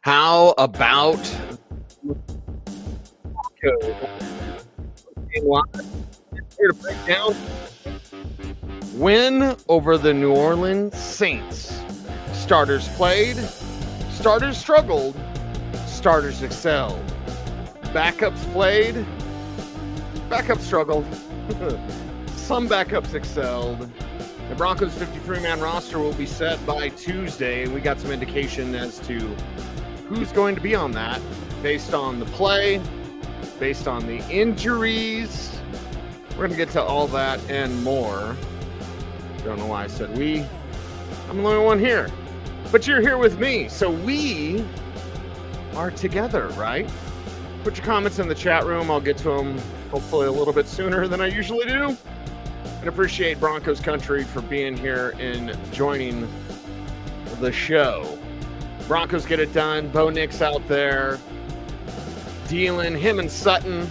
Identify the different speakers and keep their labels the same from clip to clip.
Speaker 1: How about here to break down win over the New Orleans Saints? Starters played, starters struggled, starters excelled. Backups played, backups struggled. Some backups excelled. The Broncos 53-man roster will be set by Tuesday, and we got some indication as to who's going to be on that based on the play, based on the injuries. We're going to get to all that and more. Don't know why I said we. I'm the only one here. But you're here with me, so we are together, right? Put your comments in the chat room. I'll get to them hopefully a little bit sooner than I usually do. And appreciate Broncos country for being here and joining the show. Broncos get it done. Bo Nix out there dealing. Him and Sutton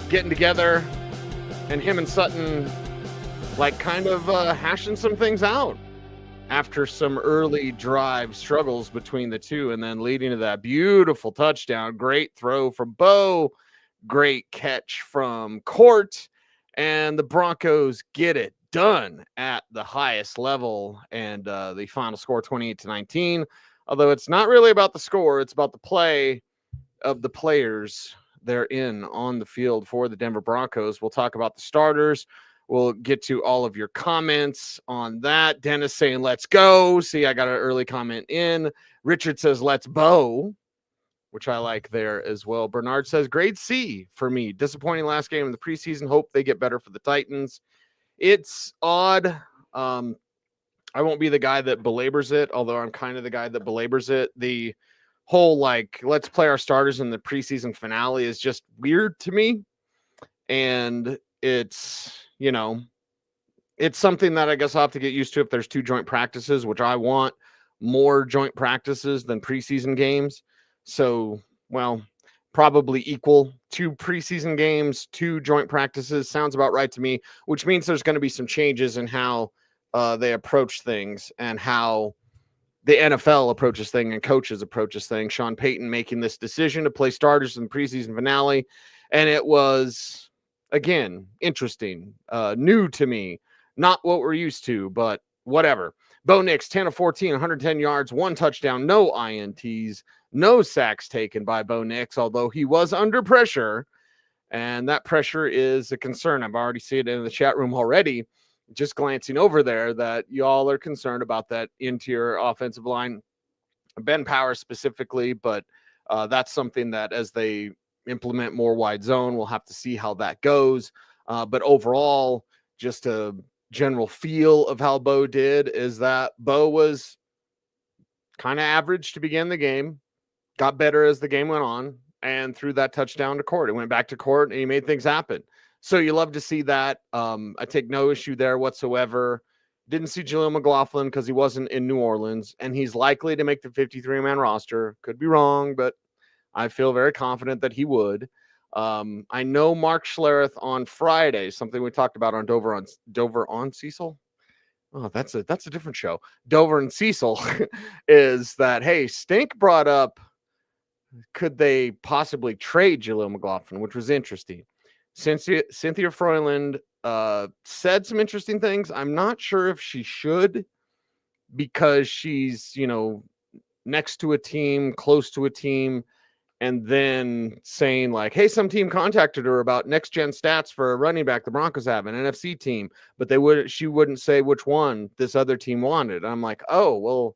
Speaker 1: getting together. And him and Sutton like kind of hashing some things out after some early drive struggles between the two, and then leading to that beautiful touchdown. Great throw from Bo. Great catch from Court. And the Broncos get it done at the highest level. And the final score 28-19. Although it's not really about the score, it's about the play of the players they're in on the field for the Denver Broncos. We'll talk about the starters. We'll get to all of your comments on that. Dennis saying, let's go. See, I got an early comment in. Richard says, let's Bo, which I like there as well. Bernard says, grade C for me. Disappointing last game in the preseason. Hope they get better for the Titans. It's odd. I won't be the guy that belabors it, although I'm kind of the guy that belabors it. The whole, like, let's play our starters in the preseason finale is just weird to me. And it's, you know, it's something that I guess I'll have to get used to if there's two joint practices, which I want more joint practices than preseason games. So, well, probably equal 2 preseason games, 2 joint practices. Sounds about right to me, which means there's going to be some changes in how they approach things and how the NFL approaches things and coaches approaches things. Sean Payton making this decision to play starters in the preseason finale. And it was, again, interesting, new to me, not what we're used to, but whatever. Bo Nix, 10 of 14, 110 yards, 1 touchdown, no INTs, no sacks taken by Bo Nix, although he was under pressure. And that pressure is a concern. I've already seen it in the chat room already, just glancing over there, that y'all are concerned about that interior offensive line, Ben Powers specifically, but that's something that as they implement more wide zone, we'll have to see how that goes. But overall, just a general feel of how Bo did is that Bo was kind of average to begin the game, got better as the game went on, and threw that touchdown to Court. It went back to Court, and he made things happen. So you love to see that. I take no issue there whatsoever. Didn't see Jaleel McLaughlin because he wasn't in New Orleans, and he's likely to make the 53-man roster. Could be wrong, but I feel very confident that he would. I know Mark Schlereth on Friday, something we talked about on Dover on Cecil. Oh, that's a different show. Dover and Cecil is that, hey, Stink brought up, could they possibly trade Jaleel McLaughlin, which was interesting. Cynthia Froyland said some interesting things. I'm not sure if she should, because she's, you know, next to a team, close to a team, and then saying like, hey, some team contacted her about next gen stats for a running back the Broncos have, an NFC team, but she wouldn't say which one this other team wanted. I'm like, oh, well,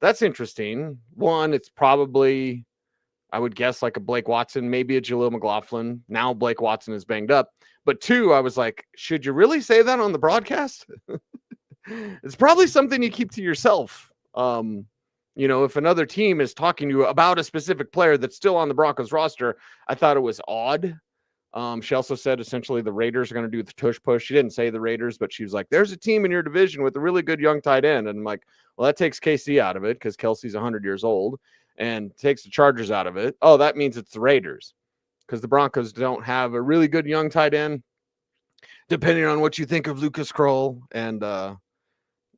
Speaker 1: that's interesting. One, it's probably, I would guess, like a Blake Watson, maybe a Jaleel McLaughlin. Now Blake Watson is banged up. But 2, I was like, should you really say that on the broadcast? It's probably something you keep to yourself. You know, if another team is talking to you about a specific player that's still on the Broncos roster, I thought it was odd. She also said essentially the Raiders are going to do the tush push. She didn't say the Raiders, but she was like, there's a team in your division with a really good young tight end. And I'm like, well, that takes KC out of it because Kelsey's 100 years old, and takes the Chargers out of it. Oh, that means it's the Raiders because the Broncos don't have a really good young tight end, depending on what you think of Lucas Kroll. And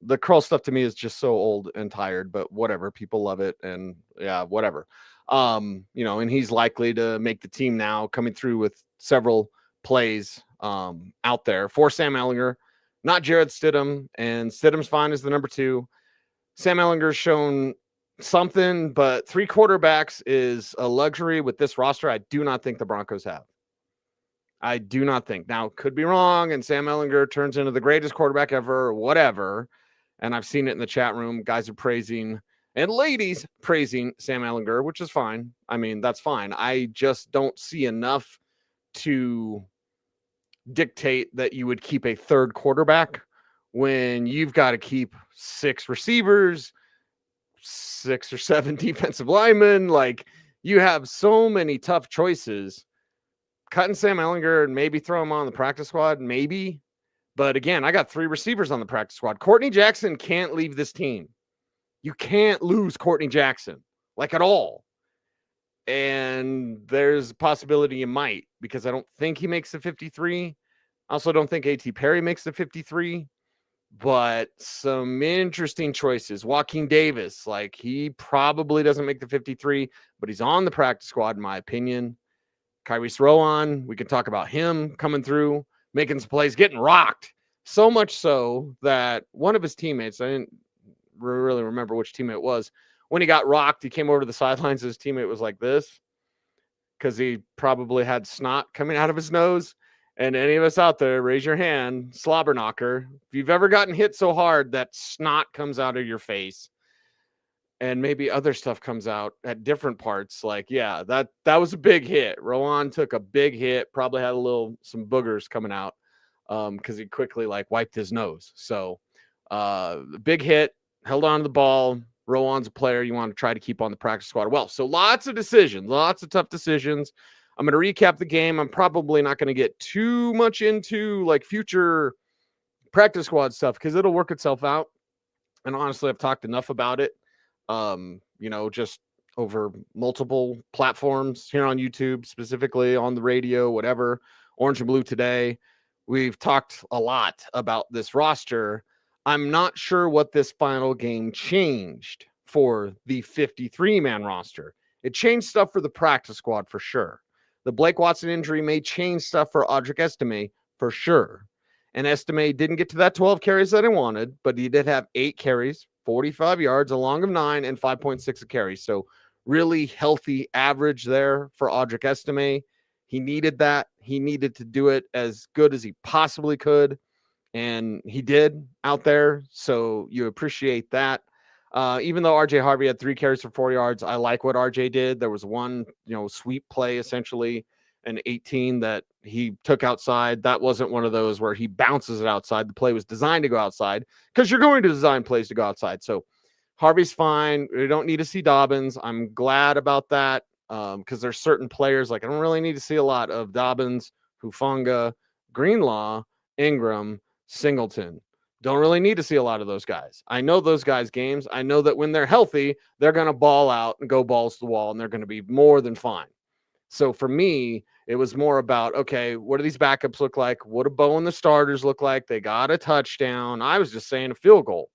Speaker 1: The Kroll stuff to me is just so old and tired, but whatever. People love it, and yeah, whatever. And he's likely to make the team now, coming through with several plays out there for Sam Ehlinger, not Jared Stidham, and Stidham's fine as the number 2. Sam Ehlinger's shown something, but 3 quarterbacks is a luxury with this roster I do not think the Broncos have. I do not think. Now, could be wrong, and Sam Ehlinger turns into the greatest quarterback ever, or whatever. And I've seen it in the chat room. Guys are praising, and ladies praising Sam Ehlinger, which is fine. I mean, that's fine. I just don't see enough to dictate that you would keep a third quarterback when you've got to keep 6 receivers, 6 or 7 defensive linemen. Like, you have so many tough choices. Cutting Sam Ehlinger and maybe throw him on the practice squad, maybe. But again, I got 3 receivers on the practice squad. Courtney Jackson can't leave this team. You can't lose Courtney Jackson, like, at all. And there's a possibility you might, because I don't think he makes the 53. I also don't think A.T. Perry makes the 53. But some interesting choices. Joaquin Davis, like, he probably doesn't make the 53, but he's on the practice squad, in my opinion. Kyrese Rowan, we can talk about him coming through, making some plays, getting rocked. So much so that one of his teammates, I didn't really remember which teammate it was, when he got rocked, he came over to the sidelines. His teammate was like this, because he probably had snot coming out of his nose. And any of us out there, raise your hand, slobber knocker. If you've ever gotten hit so hard that snot comes out of your face, and maybe other stuff comes out at different parts, like, yeah, that was a big hit. Rowan took a big hit, probably had some boogers coming out because he quickly, like, wiped his nose. So big hit, held on to the ball. Rowan's a player you want to try to keep on the practice squad. Well, so lots of decisions, lots of tough decisions. I'm going to recap the game. I'm probably not going to get too much into, like, future practice squad stuff, because it'll work itself out. And honestly, I've talked enough about it. Just over multiple platforms here on YouTube, specifically on the radio, whatever, Orange and Blue Today. We've talked a lot about this roster. I'm not sure what this final game changed for the 53-man roster. It changed stuff for the practice squad for sure. The Blake Watson injury may change stuff for Audric Estime for sure. And Estime didn't get to that 12 carries that I wanted, but he did have 8 carries, 45 yards, a long of 9, and 5.6 a carry. So really healthy average there for Audric Estime. He needed that. He needed to do it as good as he possibly could, and he did out there. So you appreciate that. Even though RJ Harvey had 3 carries for 4 yards, I like what RJ did. There was one, sweep play, essentially, an 18 that he took outside. That wasn't one of those where he bounces it outside. The play was designed to go outside, because you're going to design plays to go outside. So Harvey's fine. We don't need to see Dobbins. I'm glad about that, because there's certain players, like, I don't really need to see a lot of Dobbins, Hufanga, Greenlaw, Ingram, Singleton. Don't really need to see a lot of those guys. I know those guys' games. I know that when they're healthy, they're going to ball out and go balls to the wall, and they're going to be more than fine. So for me, it was more about, okay, what do these backups look like? What do Bo and the starters look like? They got a touchdown. I was just saying a field goal.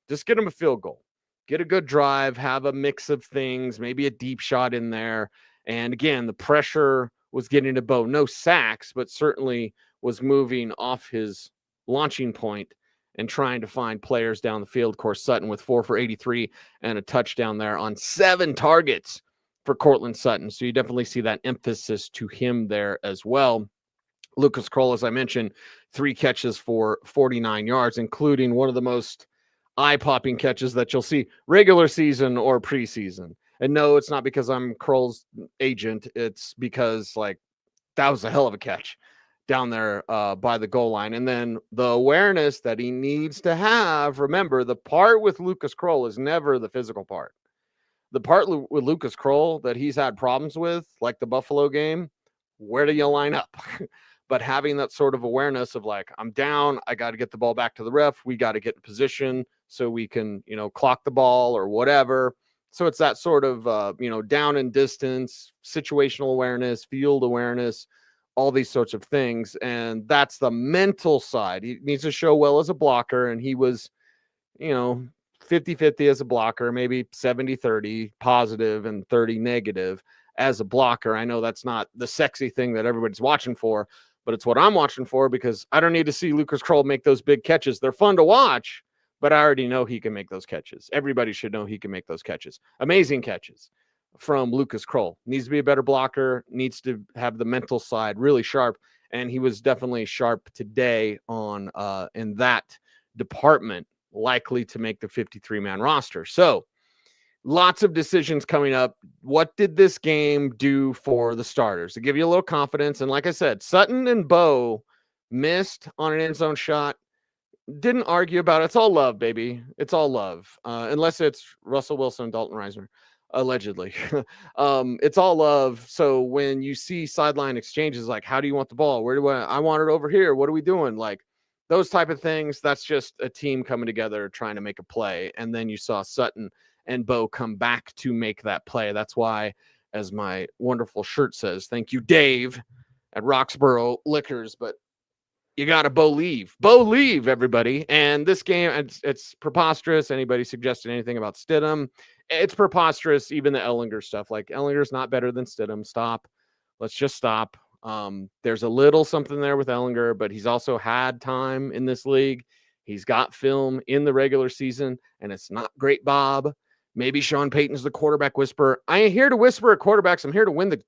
Speaker 1: Just get them a field goal. Get a good drive, have a mix of things, maybe a deep shot in there. And again, the pressure was getting to Bo. No sacks, but certainly was moving off his launching point and trying to find players down the field. Of course, Sutton with 4 for 83 and a touchdown there on 7 targets for Cortland Sutton. So you definitely see that emphasis to him there as well. Lucas Kroll, as I mentioned, 3 catches for 49 yards, including one of the most eye-popping catches that you'll see regular season or preseason. And no, it's not because I'm Kroll's agent. It's because, like, that was a hell of a catch down there by the goal line. And then the awareness that he needs to have. Remember, the part with Lucas Kroll is never the physical part. The part with Lucas Kroll that he's had problems with, like the Buffalo game, where do you line up? But having that sort of awareness of, like, I'm down, I got to get the ball back to the ref. We got to get in position so we can, clock the ball or whatever. So it's that sort of, down and distance, situational awareness, field awareness, all these sorts of things. And that's the mental side. He needs to show well as a blocker. And he was 50-50 as a blocker, maybe 70-30 positive and 30 negative as a blocker. I know that's not the sexy thing that everybody's watching for, but it's what I'm watching for because I don't need to see Lucas Kroll make those big catches. They're fun to watch, but I already know he can make those catches. Everybody should know he can make those catches. Amazing catches from Lucas Kroll. Needs to be a better blocker, needs to have the mental side really sharp, and he was definitely sharp today on in that department, likely to make the 53-man roster. So lots of decisions coming up. What did this game do for the starters? To give you a little confidence. And like I said, Sutton and Bo missed on an end zone shot. Didn't argue about it. It's all love, baby. It's all love. Unless it's Russell Wilson and Dalton Reisner, allegedly. It's all love. So when you see sideline exchanges like, how do you want the ball? Where do I want it over here? What are we doing? Like those type of things, that's just a team coming together trying to make a play. And then you saw Sutton and Bo come back to make that play. That's why, as my wonderful shirt says, thank you, Dave, at Roxborough Liquors. But you got to believe, everybody. And this game, it's preposterous. Anybody suggested anything about Stidham? It's preposterous. Even the Ellinger stuff. Like, Ellinger's not better than Stidham. Stop. Let's just stop. There's a little something there with Ellinger, but he's also had time in this league. He's got film in the regular season, and it's not great, Bob. Maybe Sean Payton's the quarterback whisperer. I ain't here to whisper at quarterbacks. I'm here to win the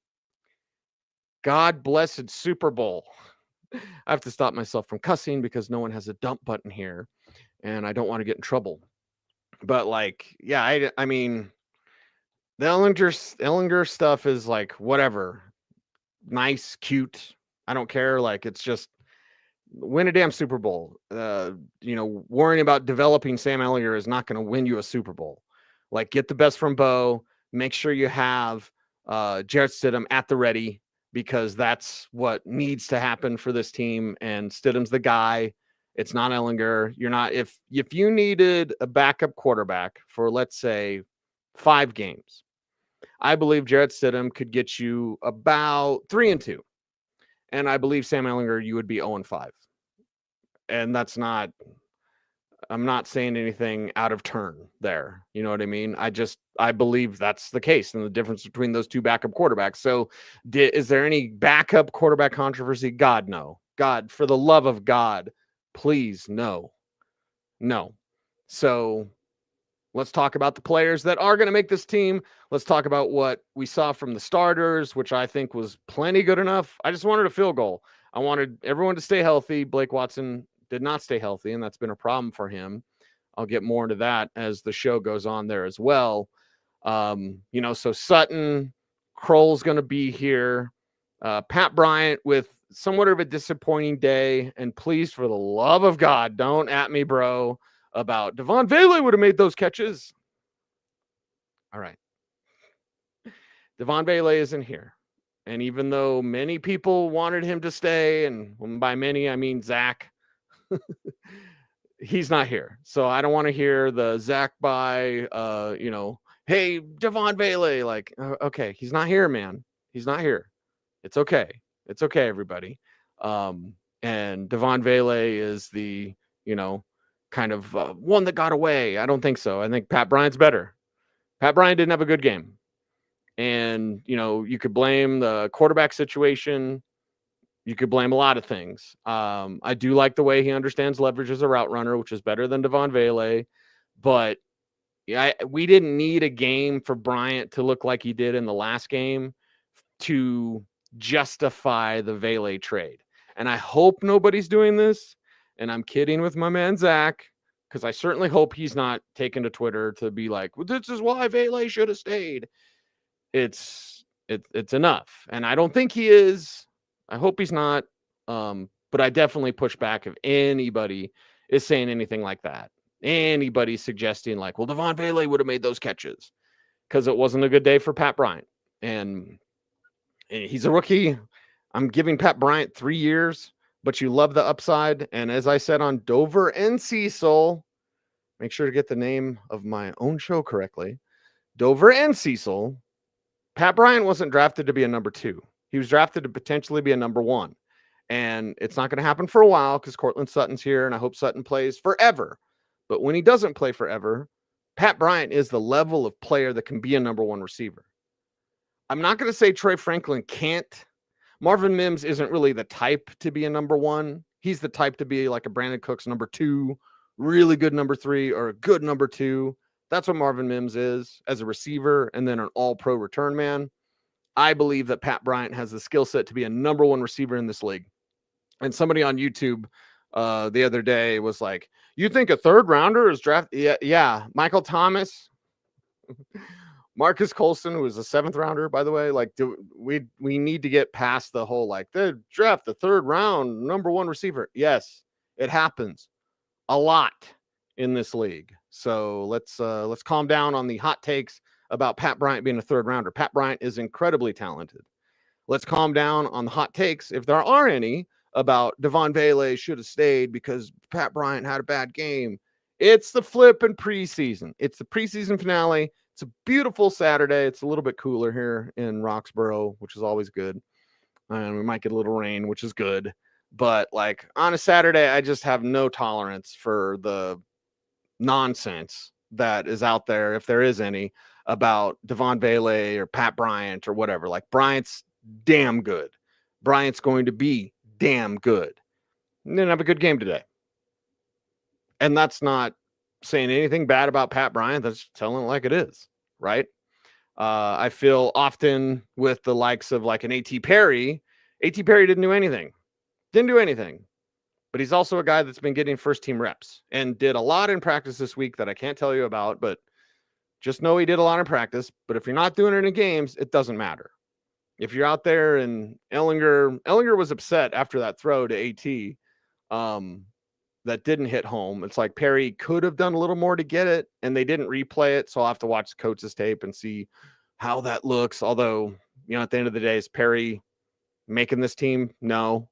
Speaker 1: God-blessed Super Bowl. I have to stop myself from cussing because no one has a dump button here, and I don't want to get in trouble. But, like, yeah, I mean, the Ellinger stuff is, like, whatever. Nice, cute. I don't care. Like, it's just win a damn Super Bowl. Worrying about developing Sam Ellinger is not going to win you a Super Bowl. Like, get the best from Bo. Make sure you have Jarrett Stidham at the ready, because that's what needs to happen for this team. And Stidham's the guy. It's not Ellinger. You're not, if you needed a backup quarterback for, let's say, 5 games, I believe Jarrett Stidham could get you about 3-2. And I believe Sam Ellinger, you would be 0-5. And that's not, I'm not saying anything out of turn there. You know what I mean? I believe that's the case, and the difference between those two backup quarterbacks. So is there any backup quarterback controversy? God, no. God, for the love of God, please, no. No. So let's talk about the players that are going to make this team. Let's talk about what we saw from the starters, which I think was plenty good enough. I just wanted a field goal. I wanted everyone to stay healthy. Blake Watson did not stay healthy, and that's been a problem for him. I'll get more into that as the show goes on there as well. So Sutton, Kroll's going to be here. Pat Bryant with somewhat of a disappointing day. And please, for the love of God, don't at me, bro, about Devon Vele would have made those catches. All right. Devon Vele isn't here. And even though many people wanted him to stay, and by many, I mean Zach, he's not here. So I don't want to hear the Zach by, hey, Devon Vele. Like, okay, he's not here, man. He's not here. It's okay. It's okay, everybody. And Devon Vele is the, kind of one that got away. I don't think so. I think Pat Bryant's better. Pat Bryant didn't have a good game. And, you could blame the quarterback situation. You could blame a lot of things. I do like the way he understands leverage as a route runner, which is better than Devon Vele. But we didn't need a game for Bryant to look like he did in the last game to justify the Vele trade. And I hope nobody's doing this. And I'm kidding with my man Zach, because I certainly hope he's not taken to Twitter to be like, well, this is why Vele should have stayed. It's enough. And I don't think he is. I hope he's not. But I definitely push back if anybody is saying anything like that. Anybody suggesting like, well, Devon Vele would have made those catches, because it wasn't a good day for Pat Bryant. And he's a rookie. I'm giving Pat Bryant 3 years, but you love the upside. And as I said on Dover and Cecil, make sure to get the name of my own show correctly. Dover and Cecil, Pat Bryant wasn't drafted to be a number 2. He was drafted to potentially be a number 1. And it's not going to happen for a while because Cortland Sutton's here, and I hope Sutton plays forever. But when he doesn't play forever, Pat Bryant is the level of player that can be a number one receiver. I'm not going to say Troy Franklin can't. Marvin Mims isn't really the type to be a number one. He's the type to be like a Brandon Cooks number two, really good number three, or a good number two. That's what Marvin Mims is as a receiver and then an all-pro return man. I believe that Pat Bryant has the skill set to be a number one receiver in this league. And somebody on YouTube the other day was like, you think a third rounder is drafted? Yeah. Michael Thomas, Marcus Colston, who was a seventh rounder, by the way. Like, we need to get past the whole like the draft the third round number one receiver. Yes, it happens a lot in this league. So let's calm down on the hot takes about Pat Bryant being a third rounder. Pat Bryant is incredibly talented. Let's calm down on the hot takes, if there are any, about Devon Vele should have stayed because Pat Bryant had a bad game. It's the flip in preseason. It's the preseason finale. It's a beautiful Saturday. It's a little bit cooler here in Roxborough, which is always good. And we might get a little rain, which is good. But like on a Saturday, I just have no tolerance for the nonsense that is out there, if there is any, about Devon Vele or Pat Bryant or whatever. Like, Bryant's damn good. Bryant's going to be damn good. And didn't have a good game today. And that's not saying anything bad about Pat Bryant. That's telling it like it is, right? I feel often with the likes of like an A.T. Perry. A.T. Perry didn't do anything. But he's also a guy that's been getting first-team reps and did a lot in practice this week that I can't tell you about, but just know he did a lot in practice. But if you're not doing it in games, it doesn't matter. If you're out there and Ellinger was upset after that throw to AT that didn't hit home. It's like Perry could have done a little more to get it, and they didn't replay it. So I'll have to watch the coach's tape and see how that looks. Although, at the end of the day, is Perry making this team? No.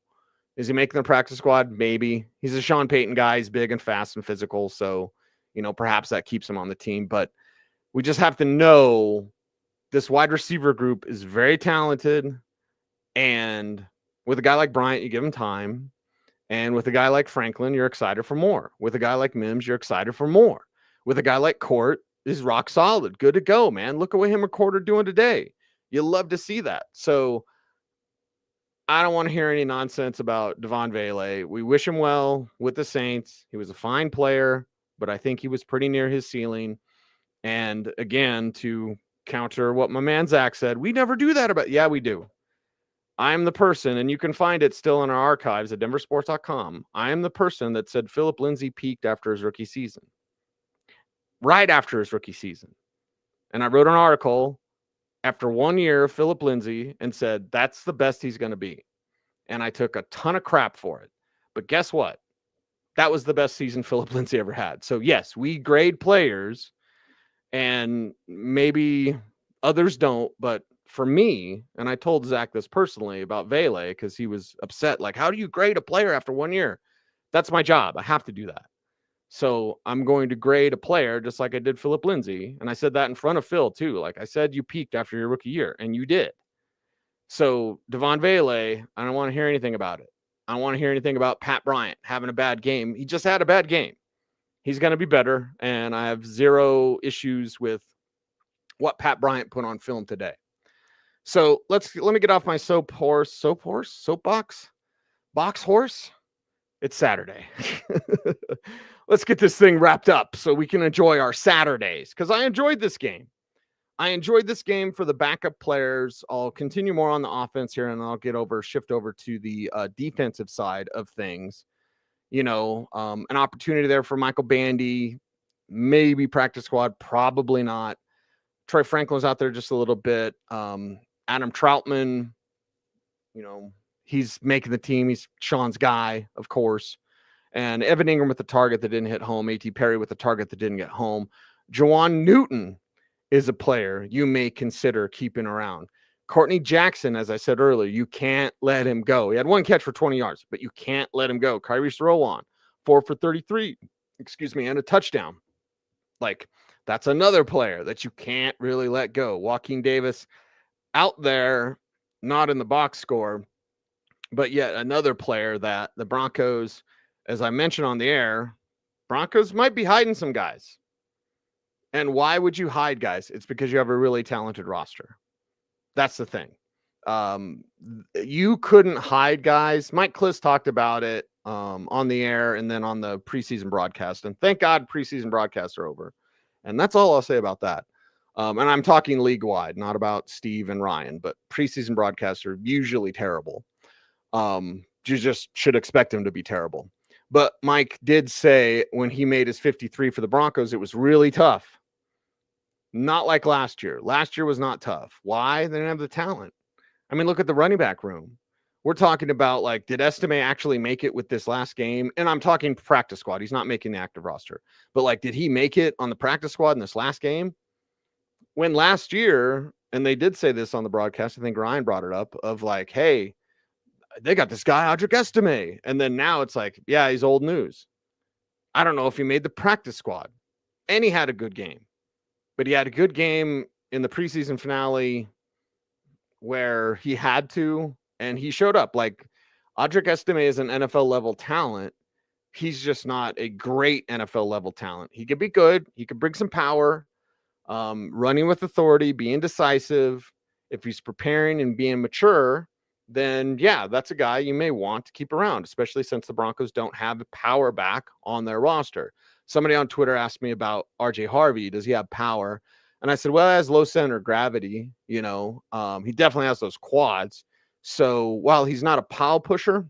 Speaker 1: Is he making the practice squad? Maybe. He's a Sean Payton guy. He's big and fast and physical. So, perhaps that keeps him on the team. But we just have to know this wide receiver group is very talented. And with a guy like Bryant, you give him time. And with a guy like Franklin, you're excited for more. With a guy like Mims, you're excited for more. With a guy like Court, is rock solid. Good to go, man. Look at what him and Court are doing today. You love to see that. So I don't want to hear any nonsense about Devon Vele. We wish him well with the Saints. He was a fine player, but I think he was pretty near his ceiling. And again, to counter what my man Zach said, we never do that about. Yeah, we do. I am the person, and you can find it still in our archives at denversports.com. I am the person that said Philip Lindsay peaked after his rookie season. Right after his rookie season. And I wrote an article after 1 year of Philip Lindsay and said, that's the best he's going to be. And I took a ton of crap for it. But guess what? That was the best season Philip Lindsay ever had. So yes, we grade players, and maybe others don't, but for me, and I told Zach this personally about Vele because he was upset. Like, how do you grade a player after 1 year? That's my job. I have to do that. So I'm going to grade a player just like I did Philip Lindsay. And I said that in front of Phil too. Like I said, you peaked after your rookie year, and you did. So Devon Vele, I don't want to hear anything about it. I don't want to hear anything about Pat Bryant having a bad game. He just had a bad game. He's going to be better. And I have zero issues with what Pat Bryant put on film today. So let me get off my soapbox. It's Saturday. Let's get this thing wrapped up so we can enjoy our Saturdays, because I enjoyed this game. I enjoyed this game for the backup players. I'll continue more on the offense here, and I'll shift over to the defensive side of things. An opportunity there for Michael Bandy, maybe practice squad, probably not. Troy Franklin was out there just a little bit. Adam Troutman, he's making the team. He's Sean's guy, of course. And Evan Ingram with the target that didn't hit home. A.T. Perry with the target that didn't get home. Juwan Newton is a player you may consider keeping around. Courtney Jackson, as I said earlier, you can't let him go. He had one catch for 20 yards, but you can't let him go. Kyrie Rowan, 4 for 33, and a touchdown. Like, that's another player that you can't really let go. Joaquin Davis out there, not in the box score, but yet another player that the Broncos, as I mentioned on the air, Broncos might be hiding some guys. And why would you hide guys? It's because you have a really talented roster. That's the thing. You couldn't hide guys. Mike Kliss talked about it on the air and then on the preseason broadcast. And thank God preseason broadcasts are over. And that's all I'll say about that. And I'm talking league-wide, not about Steve and Ryan, but preseason broadcasts are usually terrible. You just should expect them to be terrible. But Mike did say when he made his 53 for the Broncos, it was really tough. Not like last year. Last year was not tough. Why? They didn't have the talent. I mean, look at the running back room. We're talking about, like, did Estime actually make it with this last game? And I'm talking practice squad. He's not making the active roster. But, like, did he make it on the practice squad in this last game? When last year, and they did say this on the broadcast, I think Ryan brought it up, of like, hey, they got this guy, Audric Estime. And then now it's like, yeah, he's old news. I don't know if he made the practice squad. And he had a good game. But he had a good game in the preseason finale where he had to, and he showed up. Like, Audric Estime is an NFL level talent. He's just not a great NFL level talent. He could be good. He could bring some power, running with authority, being decisive. If he's preparing and being mature, then yeah, that's a guy you may want to keep around, especially since the Broncos don't have a power back on their roster. Somebody on Twitter asked me about RJ Harvey. Does he have power? And I said, well, he has low center of gravity. He definitely has those quads. So while he's not a pile pusher,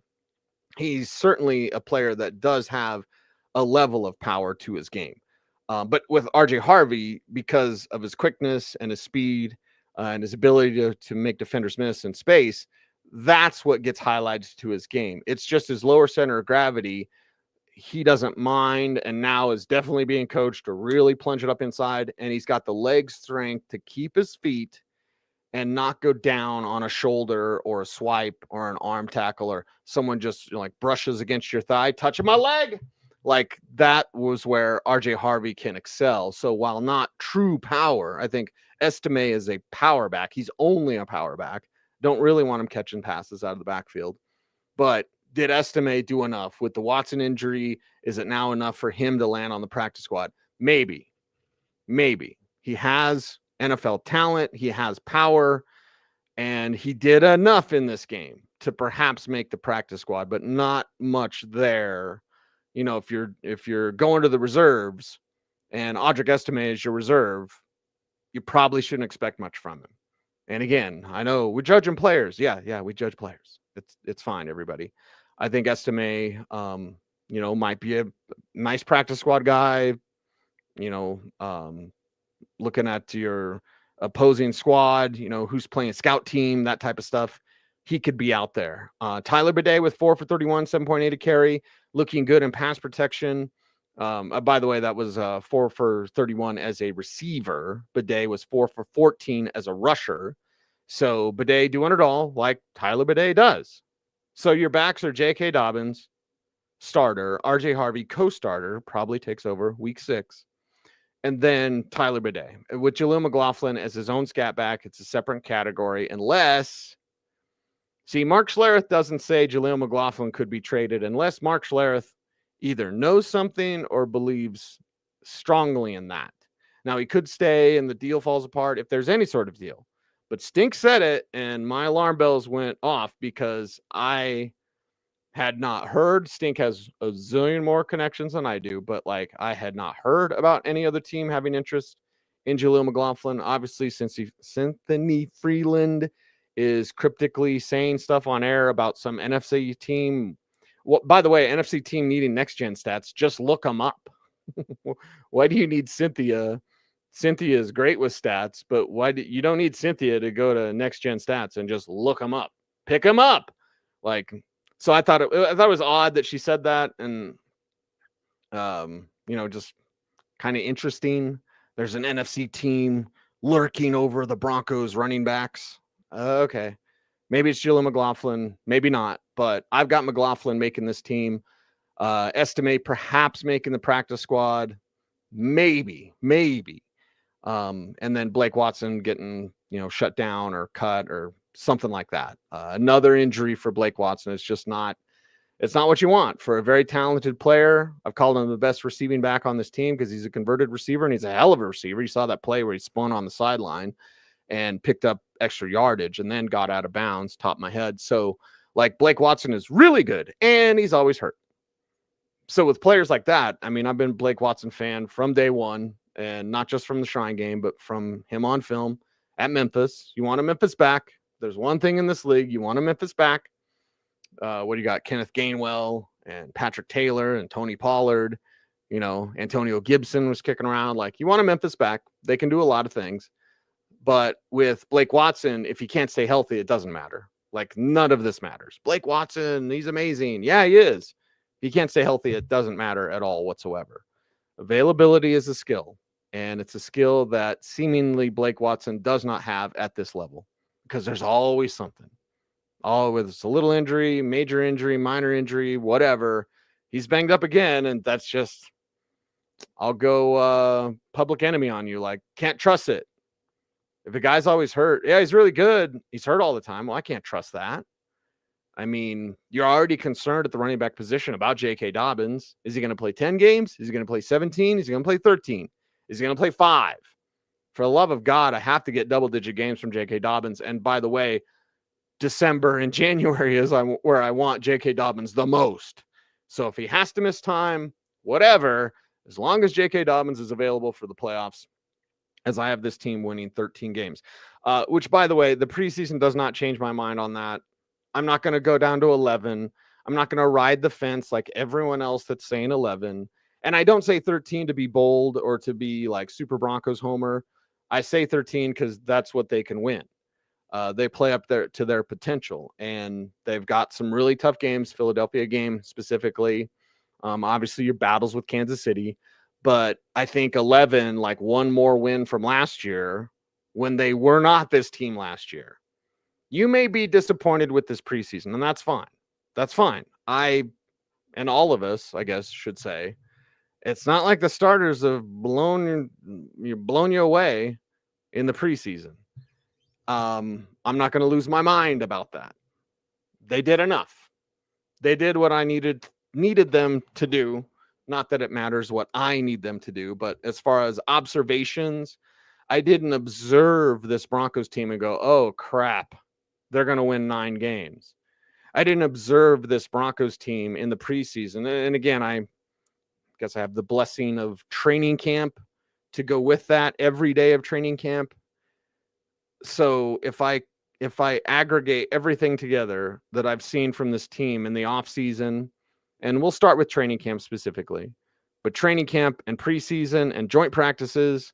Speaker 1: he's certainly a player that does have a level of power to his game. But with RJ Harvey, because of his quickness and his speed and his ability to make defenders miss in space, that's what gets highlighted to his game. It's just his lower center of gravity. He doesn't mind, and now is definitely being coached to really plunge it up inside. And he's got the leg strength to keep his feet and not go down on a shoulder or a swipe or an arm tackle, or someone just like brushes against your thigh, touching my leg. Like, that was where RJ Harvey can excel. So while not true power, I think Estime is a power back. He's only a power back. Don't really want him catching passes out of the backfield. But did Estime do enough with the Watson injury? Is it now enough for him to land on the practice squad? Maybe. He has NFL talent. He has power, and he did enough in this game to perhaps make the practice squad, but not much there. If you're going to the reserves and Audric Estime is your reserve, you probably shouldn't expect much from him. And again, I know we're judging players. Yeah, we judge players. It's fine, everybody. I think Estime, might be a nice practice squad guy. Looking at your opposing squad, who's playing scout team, that type of stuff. He could be out there. Tyler Bidet with 4 for 31, 7.8 a carry, looking good in pass protection. By the way, that was 4 for 31 as a receiver. Bidet was 4 for 14 as a rusher. So Bidet doing it all like Tyler Bidet does. So your backs are J.K. Dobbins, starter, RJ Harvey, co-starter, probably takes over week 6. And then Tyler Bidet. With Jaleel McLaughlin as his own scat back, it's a separate category unless... See, Mark Schlereth doesn't say Jaleel McLaughlin could be traded unless Mark Schlereth either knows something or believes strongly in that. Now, he could stay and the deal falls apart if there's any sort of deal. But Stink said it, and my alarm bells went off because I had not heard. Stink has a zillion more connections than I do, but I had not heard about any other team having interest in Jaleel McLaughlin. Obviously, since Anthony Freeland is cryptically saying stuff on air about some NFC team. Well, by the way, NFC team needing next-gen stats, just look them up. Why do you need Cynthia? Cynthia is great with stats, but you don't need Cynthia to go to next-gen stats and just look them up. Pick them up. So I thought it was odd that she said that, and just kind of interesting. There's an NFC team lurking over the Broncos running backs. Okay. Maybe it's Jaleel McLaughlin, maybe not, but I've got McLaughlin making this team. Estime perhaps making the practice squad. Maybe. And then Blake Watson getting, shut down or cut or something like that. Another injury for Blake Watson. It's It's not what you want for a very talented player. I've called him the best receiving back on this team because he's a converted receiver and he's a hell of a receiver. You saw that play where he spun on the sideline and picked up extra yardage and then got out of bounds, top of my head. So, like, Blake Watson is really good and he's always hurt. So with players like that, I mean, I've been a Blake Watson fan from day one, and not just from the Shrine game, but from him on film at Memphis. You want a Memphis back. There's one thing in this league. You want a Memphis back. What do you got? Kenneth Gainwell and Patrick Taylor and Tony Pollard. You know, Antonio Gibson was kicking around. Like, you want a Memphis back. They can do a lot of things. But with Blake Watson, if he can't stay healthy, it doesn't matter. Like, none of this matters. Blake Watson, he's amazing. Yeah, he is. If he can't stay healthy, it doesn't matter at all whatsoever. Availability is a skill, and it's a skill that seemingly Blake Watson does not have at this level because there's always something. Whether it's a little injury, major injury, minor injury, whatever. He's banged up again, and that's just, I'll go public enemy on you. Like, can't trust it. If a guy's always hurt, yeah, he's really good. He's hurt all the time. Well, I can't trust that. I mean, you're already concerned at the running back position about J.K. Dobbins. Is he going to play 10 games? Is he going to play 17? Is he going to play 13? Is he going to play 5? For the love of God, I have to get double-digit games from J.K. Dobbins. And by the way, December and January is where I want J.K. Dobbins the most. So if he has to miss time, whatever, as long as J.K. Dobbins is available for the playoffs, as I have this team winning 13 games, which, by the way, the preseason does not change my mind on that. I'm not going to go down to 11. I'm not going to ride the fence like everyone else that's saying 11. And I don't say 13 to be bold or to be like Super Broncos homer. I say 13 because that's what they can win. They play up there to their potential, and they've got some really tough games. Philadelphia game specifically. Obviously, your battles with Kansas City. But I think 11, like one more win from last year when they were not this team last year. You may be disappointed with this preseason, and that's fine. That's fine. And all of us, I guess, should say, it's not like the starters have blown you away in the preseason. I'm not going to lose my mind about that. They did enough. They did what I needed them to do. Not that it matters what I need them to do, but as far as observations, I didn't observe this Broncos team and go, oh, crap, they're going to win 9 games. I didn't observe this Broncos team in the preseason. And again, I guess I have the blessing of training camp to go with that every day of training camp. So if I aggregate everything together that I've seen from this team in the offseason, and we'll start with training camp specifically, but training camp and preseason and joint practices,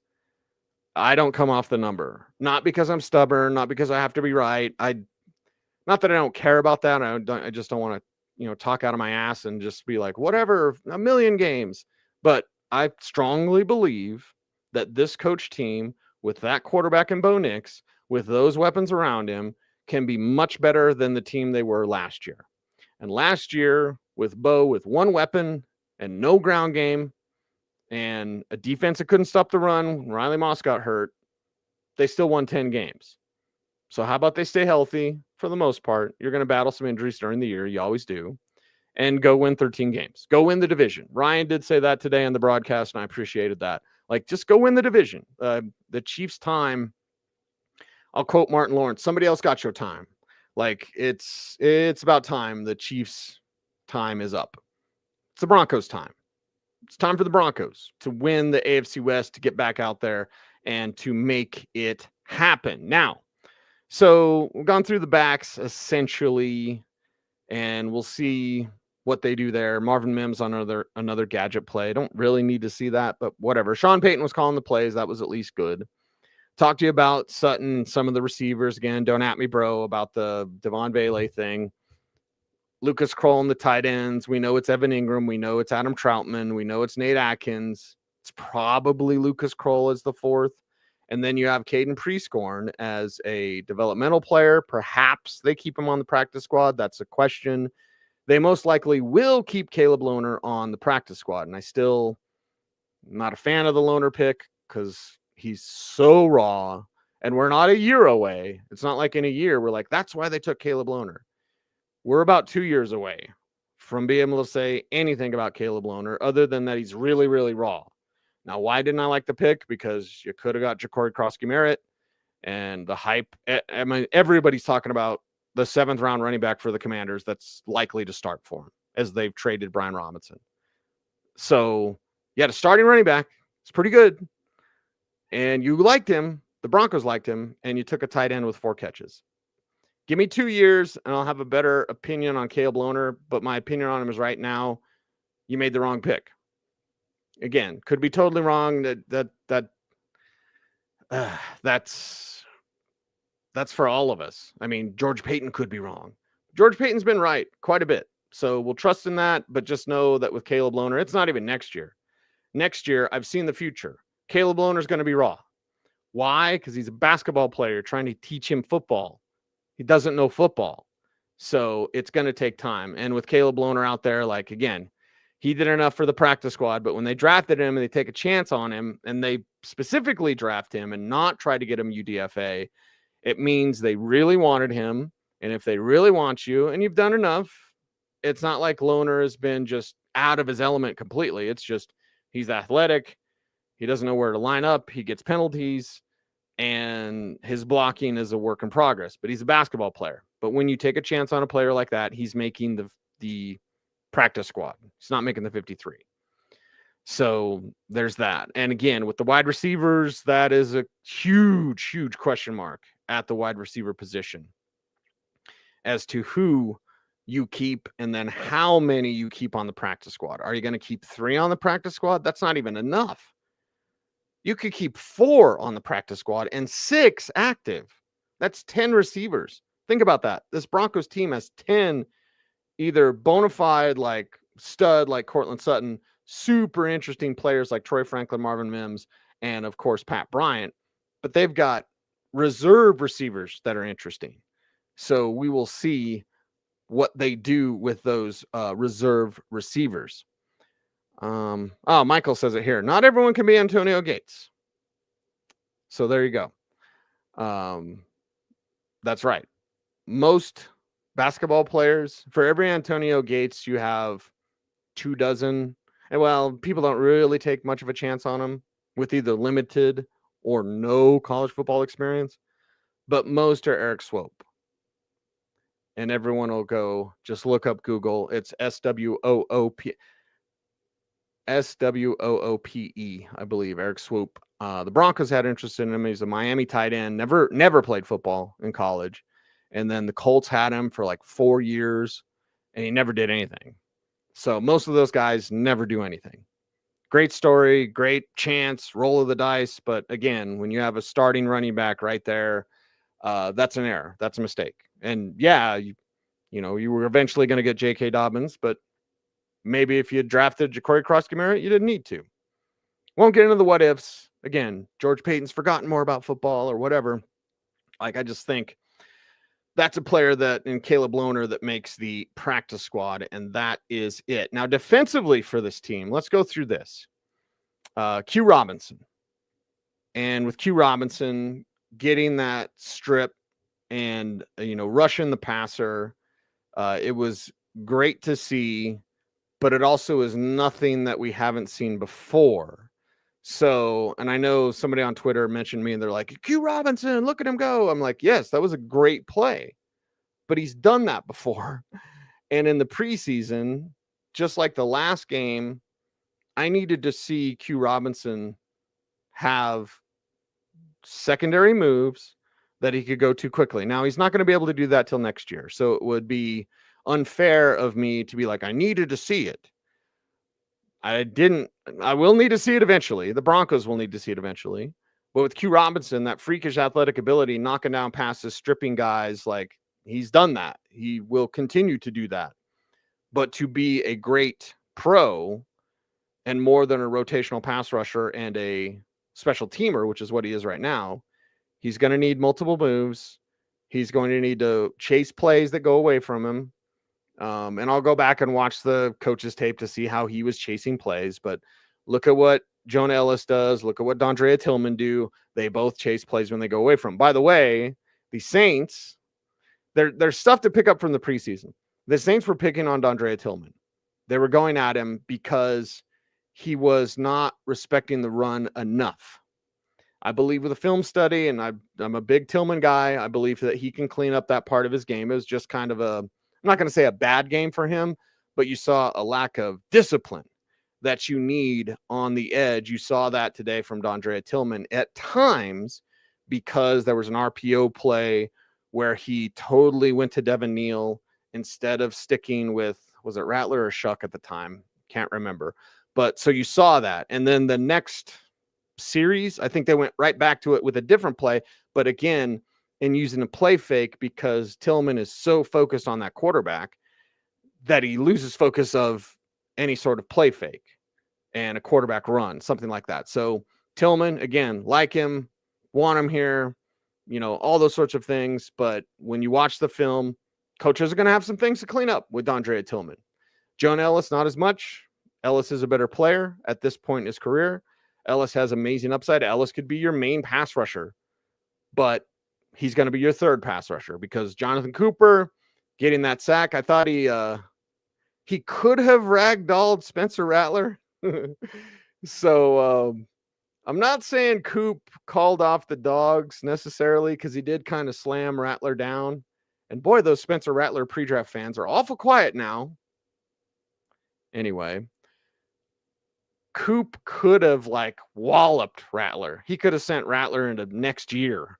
Speaker 1: I don't come off the number. Not because I'm stubborn, not because I have to be right. Not that I don't care about that. I just don't want to, talk out of my ass and just be like, whatever, a million games. But I strongly believe that this coach team with that quarterback in Bo Nix, with those weapons around him, can be much better than the team they were last year. And last year with Bo, with one weapon and no ground game and a defense that couldn't stop the run when Riley Moss got hurt, they still won 10 games. So how about they stay healthy for the most part? You're going to battle some injuries during the year. You always do. And go win 13 games. Go win the division. Ryan did say that today on the broadcast, and I appreciated that. Like, just go win the division. The Chiefs' time, I'll quote Martin Lawrence, somebody else got your time. Like, it's about time. The Chiefs' time is up. It's the Broncos' time. It's time for the Broncos to win the AFC West, to get back out there and to make it happen. Now, so we've gone through the backs essentially, and we'll see what they do there. Marvin Mims on another gadget play. Don't really need to see that, but whatever. Sean Payton was calling the plays. That was at least good. Talk to you about Sutton, some of the receivers. Again, don't at me, bro, about the Devon Bailey thing. Lucas Kroll and the tight ends. We know it's Evan Ingram. We know it's Adam Troutman. We know it's Nate Atkins. It's probably Lucas Kroll as the 4th. And then you have Caden Prescorn as a developmental player. Perhaps they keep him on the practice squad. That's a question. They most likely will keep Caleb Lohner on the practice squad. And I still am not a fan of the Lohner pick because he's so raw. And we're not a year away. It's not like in a year we're like, that's why they took Caleb Lohner. We're about 2 years away from being able to say anything about Caleb Lohner other than that he's really, really raw. Now, why didn't I like the pick? Because you could have got Ja'Cory Krosky-Merritt and the hype. I mean, everybody's talking about the 7th round running back for the Commanders that's likely to start for him as they've traded Brian Robinson. So you had a starting running back. It's pretty good. And you liked him. The Broncos liked him. And you took a tight end with 4 catches. Give me 2 years and I'll have a better opinion on Caleb Lohner. But my opinion on him is right now, you made the wrong pick. Again, could be totally wrong. That's for all of us. I mean, George Paton could be wrong. George Paton's been right quite a bit. So we'll trust in that, but just know that with Caleb Lohner, it's not even next year. Next year, I've seen the future. Caleb Lohner's going to be raw. Why? Because he's a basketball player trying to teach him football. He doesn't know football. So it's going to take time. And with Caleb Lohner out there, like, again, he did enough for the practice squad, but when they drafted him and they take a chance on him and they specifically draft him and not try to get him UDFA, it means they really wanted him. And if they really want you and you've done enough, it's not like Lohner has been just out of his element completely. It's just he's athletic. He doesn't know where to line up. He gets penalties and his blocking is a work in progress, but he's a basketball player. But when you take a chance on a player like that, he's making the practice squad. He's not making the 53. So there's that. And again, with the wide receivers, that is a huge, huge question mark at the wide receiver position as to who you keep and then how many you keep on the practice squad. Are you going to keep 3 on the practice squad? That's not even enough. You could keep 4 on the practice squad and 6 active. That's 10 receivers. Think about that. This Broncos team has 10 either bona fide, like stud, like Cortland Sutton, super interesting players like Troy Franklin, Marvin Mims, and of course, Pat Bryant. But they've got reserve receivers that are interesting. So we will see what they do with those reserve receivers. Michael says it here. Not everyone can be Antonio Gates. So there you go. That's right. Most basketball players, for every Antonio Gates, you have 24. And well, people don't really take much of a chance on him with either limited or no college football experience. But most are Eric Swope. And everyone will go, just look up Google. It's SWOOPE, I believe, Eric Swope. The Broncos had interest in him. He's a Miami tight end, never played football in college. And then the Colts had him for like 4 years, and he never did anything. So most of those guys never do anything. Great story, great chance, roll of the dice. But again, when you have a starting running back right there, that's an error. That's a mistake. And yeah, you were eventually going to get J.K. Dobbins, but maybe if you had drafted Ja'Cory Krosky-Merritt, you didn't need to. Won't get into the what ifs. Again, George Paton's forgotten more about football or whatever. Like, I just think that's a player that in Caleb Lohner that makes the practice squad, and that is it. Now, defensively for this team, let's go through this. Q Robinson. And with Q Robinson getting that strip and, rushing the passer, it was great to see, but it also is nothing that we haven't seen before. So, and I know somebody on Twitter mentioned me and they're like, Q Robinson, look at him go. I'm like, yes, that was a great play, but he's done that before. And in the preseason, just like the last game, I needed to see Q Robinson have secondary moves that he could go to quickly. Now, he's not going to be able to do that till next year. So it would be unfair of me to be like, I needed to see it. I will need to see it eventually. The Broncos will need to see it eventually. But with Q Robinson, that freakish athletic ability, knocking down passes, stripping guys, like, he's done that. He will continue to do that. But to be a great pro and more than a rotational pass rusher and a special teamer, which is what he is right now, he's going to need multiple moves. He's going to need to chase plays that go away from him. And I'll go back and watch the coach's tape to see how he was chasing plays. But look at what Jonah Ellis does. Look at what Dondrea Tillman do. They both chase plays when they go away from him. By the way, the Saints, there's stuff to pick up from the preseason. The Saints were picking on Dondrea Tillman. They were going at him because he was not respecting the run enough. I believe with a film study, and I'm a big Tillman guy, I believe that he can clean up that part of his game. It was just kind of I'm not going to say a bad game for him, but you saw a lack of discipline that you need on the edge. You saw that today from Dondrea Tillman at times because there was an RPO play where he totally went to Devin Neal instead of sticking with, was it Rattler or Shuck at the time? Can't remember. But so you saw that. And then the next series, I think they went right back to it with a different play, but again, in using a play fake because Tillman is so focused on that quarterback that he loses focus of any sort of play fake and a quarterback run, something like that. So Tillman, again, like him, want him here, all those sorts of things. But when you watch the film, coaches are going to have some things to clean up with Dondrea Tillman. Jonah Ellis, not as much. Ellis is a better player at this point in his career. Ellis has amazing upside. Ellis could be your main pass rusher, but he's going to be your third pass rusher because Jonathan Cooper getting that sack, I thought he could have ragdolled Spencer Rattler. So I'm not saying Coop called off the dogs necessarily because he did kind of slam Rattler down. And boy, those Spencer Rattler pre-draft fans are awful quiet now. Anyway, Coop could have walloped Rattler. He could have sent Rattler into next year.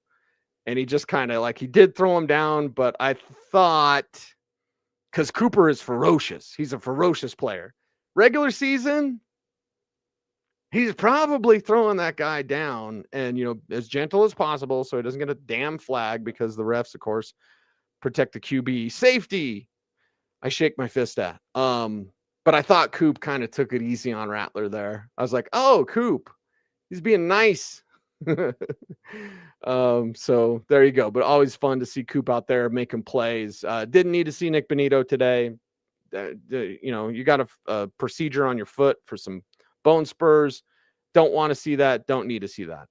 Speaker 1: And he just kind of he did throw him down, but I thought because Cooper is ferocious. He's a ferocious player. Regular season, he's probably throwing that guy down and, as gentle as possible so he doesn't get a damn flag because the refs, of course, protect the QB. Safety, I shake my fist at. But I thought Coop kind of took it easy on Rattler there. I was like, oh, Coop, he's being nice. So there you go. But always fun to see Coop out there making plays. Didn't need to see Nick Bonito today. You got a procedure on your foot for some bone spurs. Don't want to see that. Don't need to see that.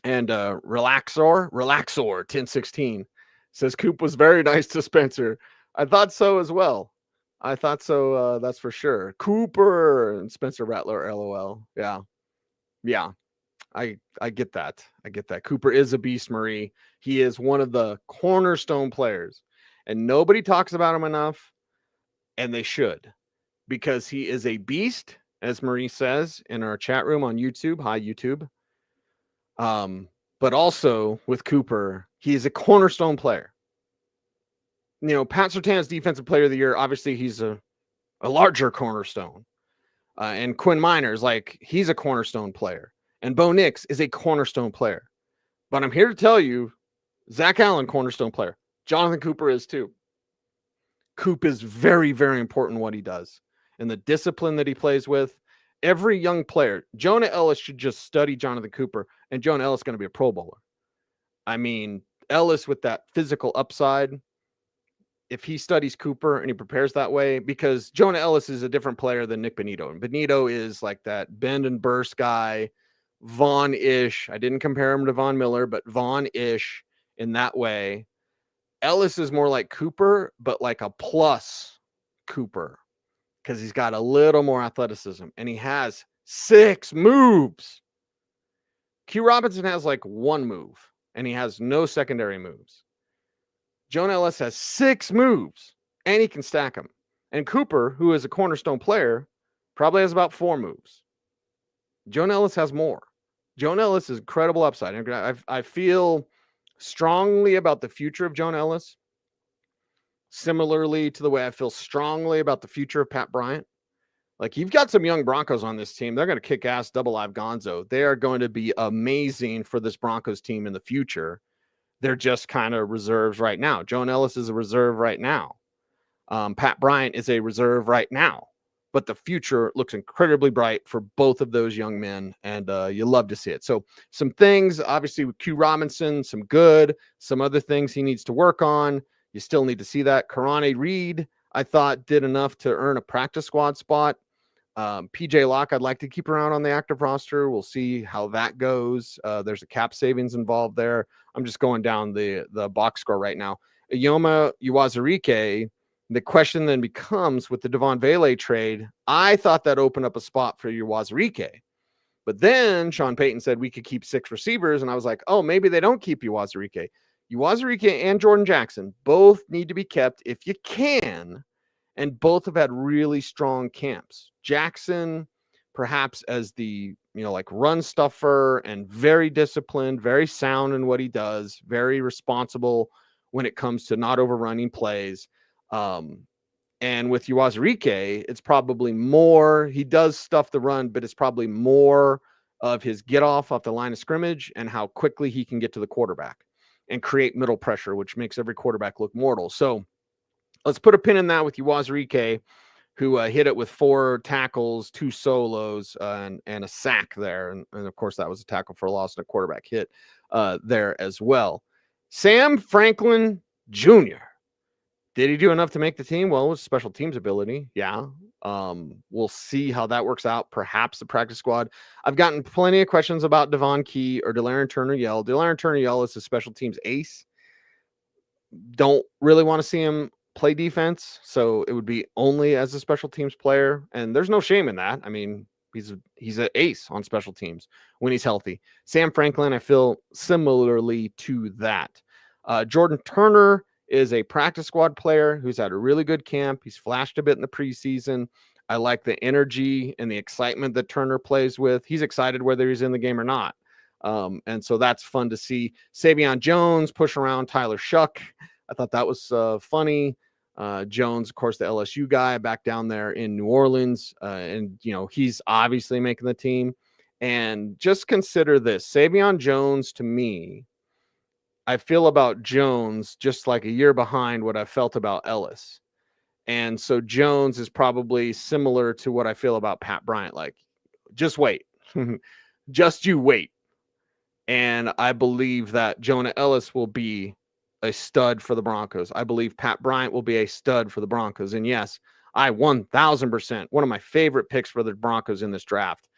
Speaker 1: And Relaxor 1016 says Coop was very nice to Spencer. I thought so as well. I thought so. That's for sure. Cooper and Spencer Rattler, LOL. Yeah. I get that. Cooper is a beast, Marie. He is one of the cornerstone players, and nobody talks about him enough, and they should, because he is a beast, as Marie says in our chat room on YouTube. Hi, YouTube. But also with Cooper, he is a cornerstone player. Pat Surtain's defensive player of the year, obviously he's a larger cornerstone. And Quinn Miners, he's a cornerstone player. And Bo Nix is a cornerstone player. But I'm here to tell you, Zach Allen, cornerstone player. Jonathan Cooper is too. Coop is very, very important what he does. And the discipline that he plays with. Every young player, Jonah Ellis should just study Jonathan Cooper. And Jonah Ellis is going to be a Pro Bowler. I mean, Ellis with that physical upside, if he studies Cooper and he prepares that way, because Jonah Ellis is a different player than Nick Bonito. And Bonito is like that bend and burst guy, Vaughn-ish. I didn't compare him to Von Miller, but Vaughn-ish in that way. Ellis is more like Cooper, but like a plus Cooper, because he's got a little more athleticism and he has 6 moves. Q Robinson has one move and he has no secondary moves. Jonah Ellis has 6 moves and he can stack them. And Cooper, who is a cornerstone player, probably has about 4 moves. Jonah Ellis has more. Jonah Ellis is incredible upside. I feel strongly about the future of Jonah Ellis, similarly to the way I feel strongly about the future of Pat Bryant. You've got some young Broncos on this team. They're going to kick ass double live Gonzo. They are going to be amazing for this Broncos team in the future. They're just kind of reserves right now. Jonah Ellis is a reserve right now. Pat Bryant is a reserve right now. But the future looks incredibly bright for both of those young men, and you love to see it. So some things, obviously, with Q Robinson, some good, some other things he needs to work on. You still need to see that. Karane Reed, I thought, did enough to earn a practice squad spot. PJ Locke, I'd like to keep around on the active roster. We'll see how that goes. There's a cap savings involved there. I'm just going down the box score right now. Iyoma Uwazurike The question then becomes with the Devon Vele trade, I thought that opened up a spot for Uwazurike. But then Sean Payton said we could keep 6 receivers. And I was like, oh, maybe they don't keep Uwazurike. Uwazurike and Jordan Jackson both need to be kept if you can. And both have had really strong camps. Jackson, perhaps as the, like run stuffer and very disciplined, very sound in what he does, very responsible when it comes to not overrunning plays. And with Uwazurike, it's probably more, he does stuff the run, but it's probably more of his get off the line of scrimmage and how quickly he can get to the quarterback and create middle pressure, which makes every quarterback look mortal. So let's put a pin in that with Uwazurike, who hit it with 4 tackles, 2 solos, and a sack there. And of course, that was a tackle for a loss and a quarterback hit there as well. Sam Franklin Jr. Did he do enough to make the team? Well, it was special teams ability. Yeah. We'll see how that works out. Perhaps the practice squad. I've gotten plenty of questions about Devon Key or Delaren Turner-Yell. Delaren Turner-Yell is a special teams ace. Don't really want to see him play defense, so it would be only as a special teams player, and there's no shame in that. I mean, he's an ace on special teams when he's healthy. Sam Franklin, I feel similarly to that. Jordan Turner is a practice squad player who's had a really good camp. He's flashed a bit in the preseason. I like the energy and the excitement that Turner plays with. He's excited whether he's in the game or not. And so that's fun to see. Savion Jones push around Tyler Shuck. I thought that was funny. Jones, of course, the LSU guy back down there in New Orleans. And, he's obviously making the team. And just consider this. Savion Jones, to me, I feel about Jones just like a year behind what I felt about Ellis. And so Jones is probably similar to what I feel about Pat Bryant. Like, just wait. Just you wait. And I believe that Jonah Ellis will be a stud for the Broncos. I believe Pat Bryant will be a stud for the Broncos. And yes, I 1,000%, one of my favorite picks for the Broncos in this draft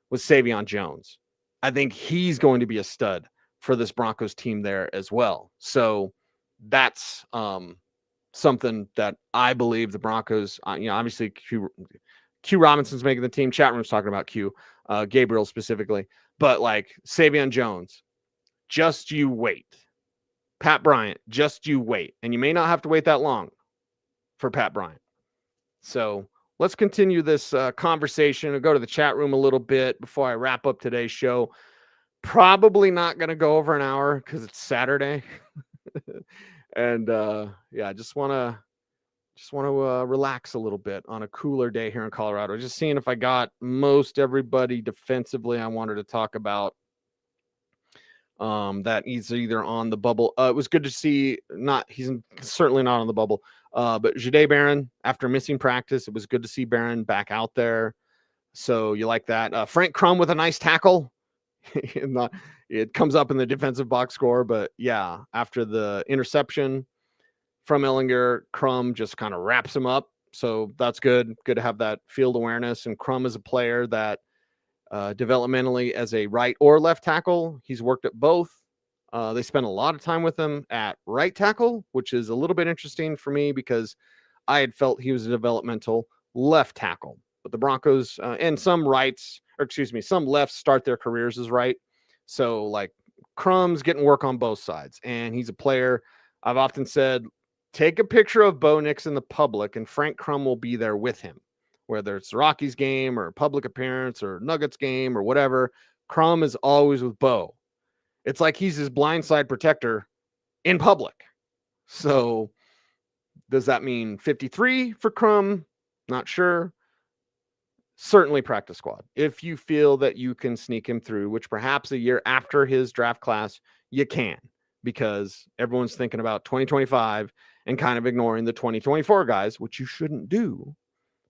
Speaker 1: was Savion Jones. I think he's going to be a stud for this Broncos team there as well. So that's something that I believe the Broncos, obviously Q Robinson's making the team. Chat room's talking about Q, Gabriel specifically. But like Savion Jones, just you wait. Pat Bryant, just you wait. And you may not have to wait that long for Pat Bryant. So let's continue this conversation. I'll go to the chat room a little bit before I wrap up today's show. Probably not going to go over an hour because it's Saturday. And I just want to relax a little bit on a cooler day here in Colorado. Just seeing if I got most everybody defensively I wanted to talk about. That he's either on the bubble. It was good to see. He's certainly not on the bubble. But Jahdae Barron, after missing practice, it was good to see Barron back out there. So you like that. Frank Crum with a nice tackle. It comes up in the defensive box score, but yeah, after the interception from Ellinger, Crum just kind of wraps him up. So that's good. Good to have that field awareness. And Crum is a player that developmentally as a right or left tackle, he's worked at both. They spent a lot of time with him at right tackle, which is a little bit interesting for me because I had felt he was a developmental left tackle. But the Broncos and some lefts start their careers as right. So like Crum's getting work on both sides. And he's a player. I've often said, take a picture of Bo Nix in the public and Frank Crum will be there with him. Whether it's the Rockies game or public appearance or Nuggets game or whatever, Crum is always with Bo. It's like he's his blindside protector in public. So does that mean 53 for Crum? Not sure. Certainly practice squad. If you feel that you can sneak him through, which perhaps a year after his draft class, you can, because everyone's thinking about 2025 and kind of ignoring the 2024 guys, which you shouldn't do.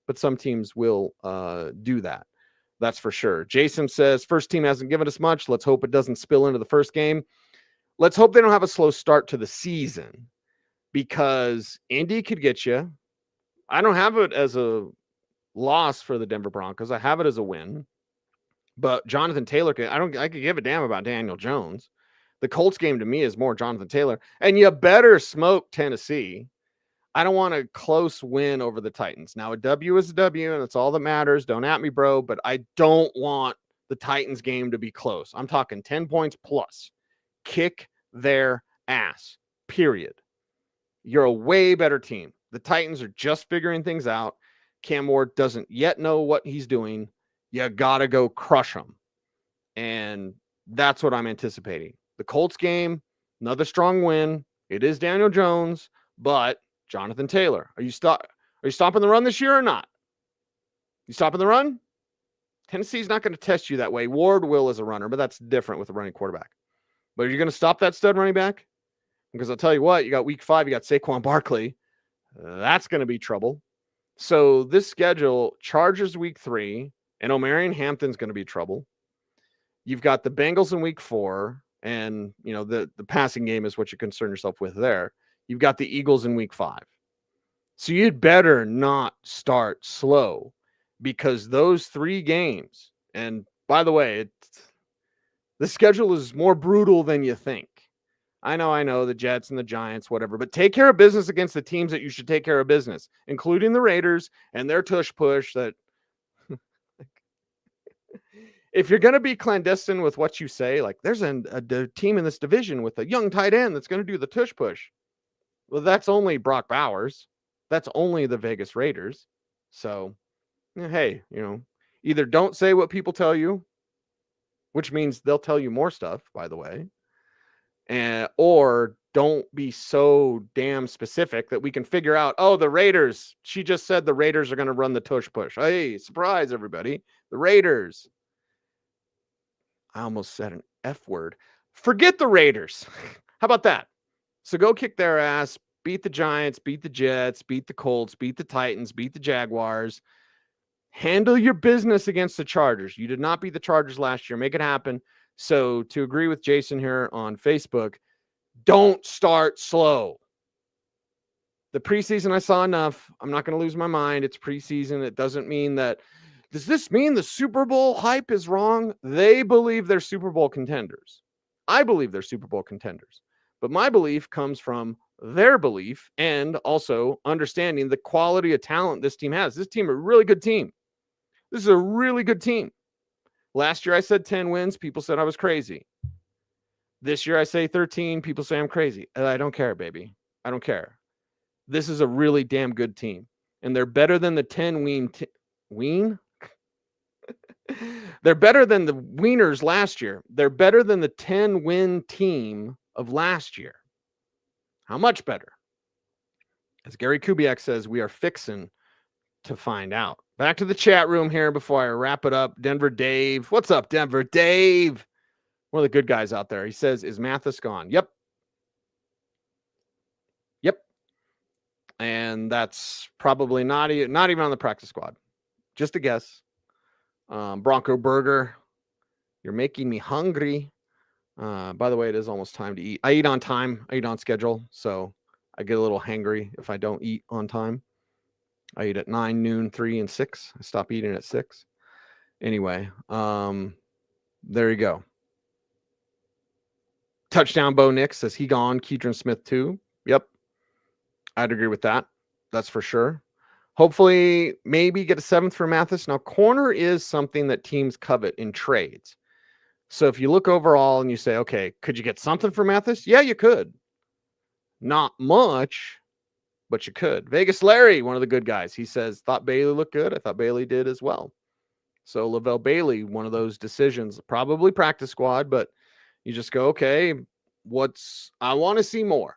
Speaker 1: But some teams will do that. That's for sure. Jason says, first team hasn't given us much. Let's hope it doesn't spill into the first game. Let's hope they don't have a slow start to the season because Indy could get you. I don't have it as a loss for the Denver Broncos. I have it as a win. But Jonathan Taylor, I could give a damn about Daniel Jones. The Colts game to me is more Jonathan Taylor. And you better smoke Tennessee. I don't want a close win over the Titans. Now, a W is a W, and it's all that matters. Don't at me, bro, but I don't want the Titans game to be close. I'm talking 10 points plus. Kick their ass, period. You're a way better team. The Titans are just figuring things out. Cam Ward doesn't yet know what he's doing. You got to go crush them. And that's what I'm anticipating. The Colts game, another strong win. It is Daniel Jones, but Jonathan Taylor. Are you stopping the run this year or not? You stopping the run? Tennessee's not going to test you that way. Ward will as a runner, but that's different with a running quarterback. But are you going to stop that stud running back? Because I'll tell you what, you got week 5, you got Saquon Barkley. That's going to be trouble. So this schedule, Chargers week 3, and Omarion Hampton's going to be trouble. You've got the Bengals in week 4, and the passing game is what you concern yourself with there. You've got the Eagles in week 5. So you'd better not start slow, because those 3 games, and by the way, the schedule is more brutal than you think. I know the Jets and the Giants, whatever, but take care of business against the teams that you should take care of business, including the Raiders and their tush push. That if you're going to be clandestine with what you say, like there's a team in this division with a young tight end that's going to do the tush push. Well, that's only Brock Bowers. That's only the Vegas Raiders. So, hey, either don't say what people tell you, which means they'll tell you more stuff, by the way, or don't be so damn specific that we can figure out, oh, the Raiders. She just said the Raiders are going to run the tush push. Hey, surprise, everybody. The Raiders. I almost said an F word. Forget the Raiders. How about that? So go kick their ass, beat the Giants, beat the Jets, beat the Colts, beat the Titans, beat the Jaguars. Handle your business against the Chargers. You did not beat the Chargers last year. Make it happen. So to agree with Jason here on Facebook, don't start slow. The preseason, I saw enough. I'm not going to lose my mind. It's preseason. It doesn't mean that. Does this mean the Super Bowl hype is wrong? They believe they're Super Bowl contenders. I believe they're Super Bowl contenders. But my belief comes from their belief and also understanding the quality of talent this team has. This team is a really good team. This is a really good team. Last year I said 10 wins. People said I was crazy. This year I say 13. People say I'm crazy. I don't care, baby. I don't care. This is a really damn good team. And they're better than the 10 ween? They're better than the Wieners last year. They're better than the 10-win team of last year. How much better? As Gary Kubiak says, we are fixing to find out. Back to the chat room here before I wrap it up. Denver Dave. What's up, Denver Dave? One of the good guys out there. He says, is Mathis gone? Yep. And that's probably not even on the practice squad. Just a guess. Bronco Burger. You're making me hungry. By the way, it is almost time to eat. I eat on time. I eat on schedule. So I get a little hangry if I don't eat on time. I eat at 9, noon, 3, and 6. I stop eating at 6. Anyway, there you go. Touchdown Bo Nix says he gone. Keedron Smith too. Yep. I'd agree with that. That's for sure. Hopefully, maybe get a 7th for Mathis. Now, corner is something that teams covet in trades. So if you look overall and you say, okay, could you get something for Mathis? Yeah, you could. Not much, but you could. Vegas Larry, one of the good guys, he says, thought Bailey looked good. I thought Bailey did as well. So Lavelle Bailey, one of those decisions, probably practice squad, but you just go, okay, I want to see more.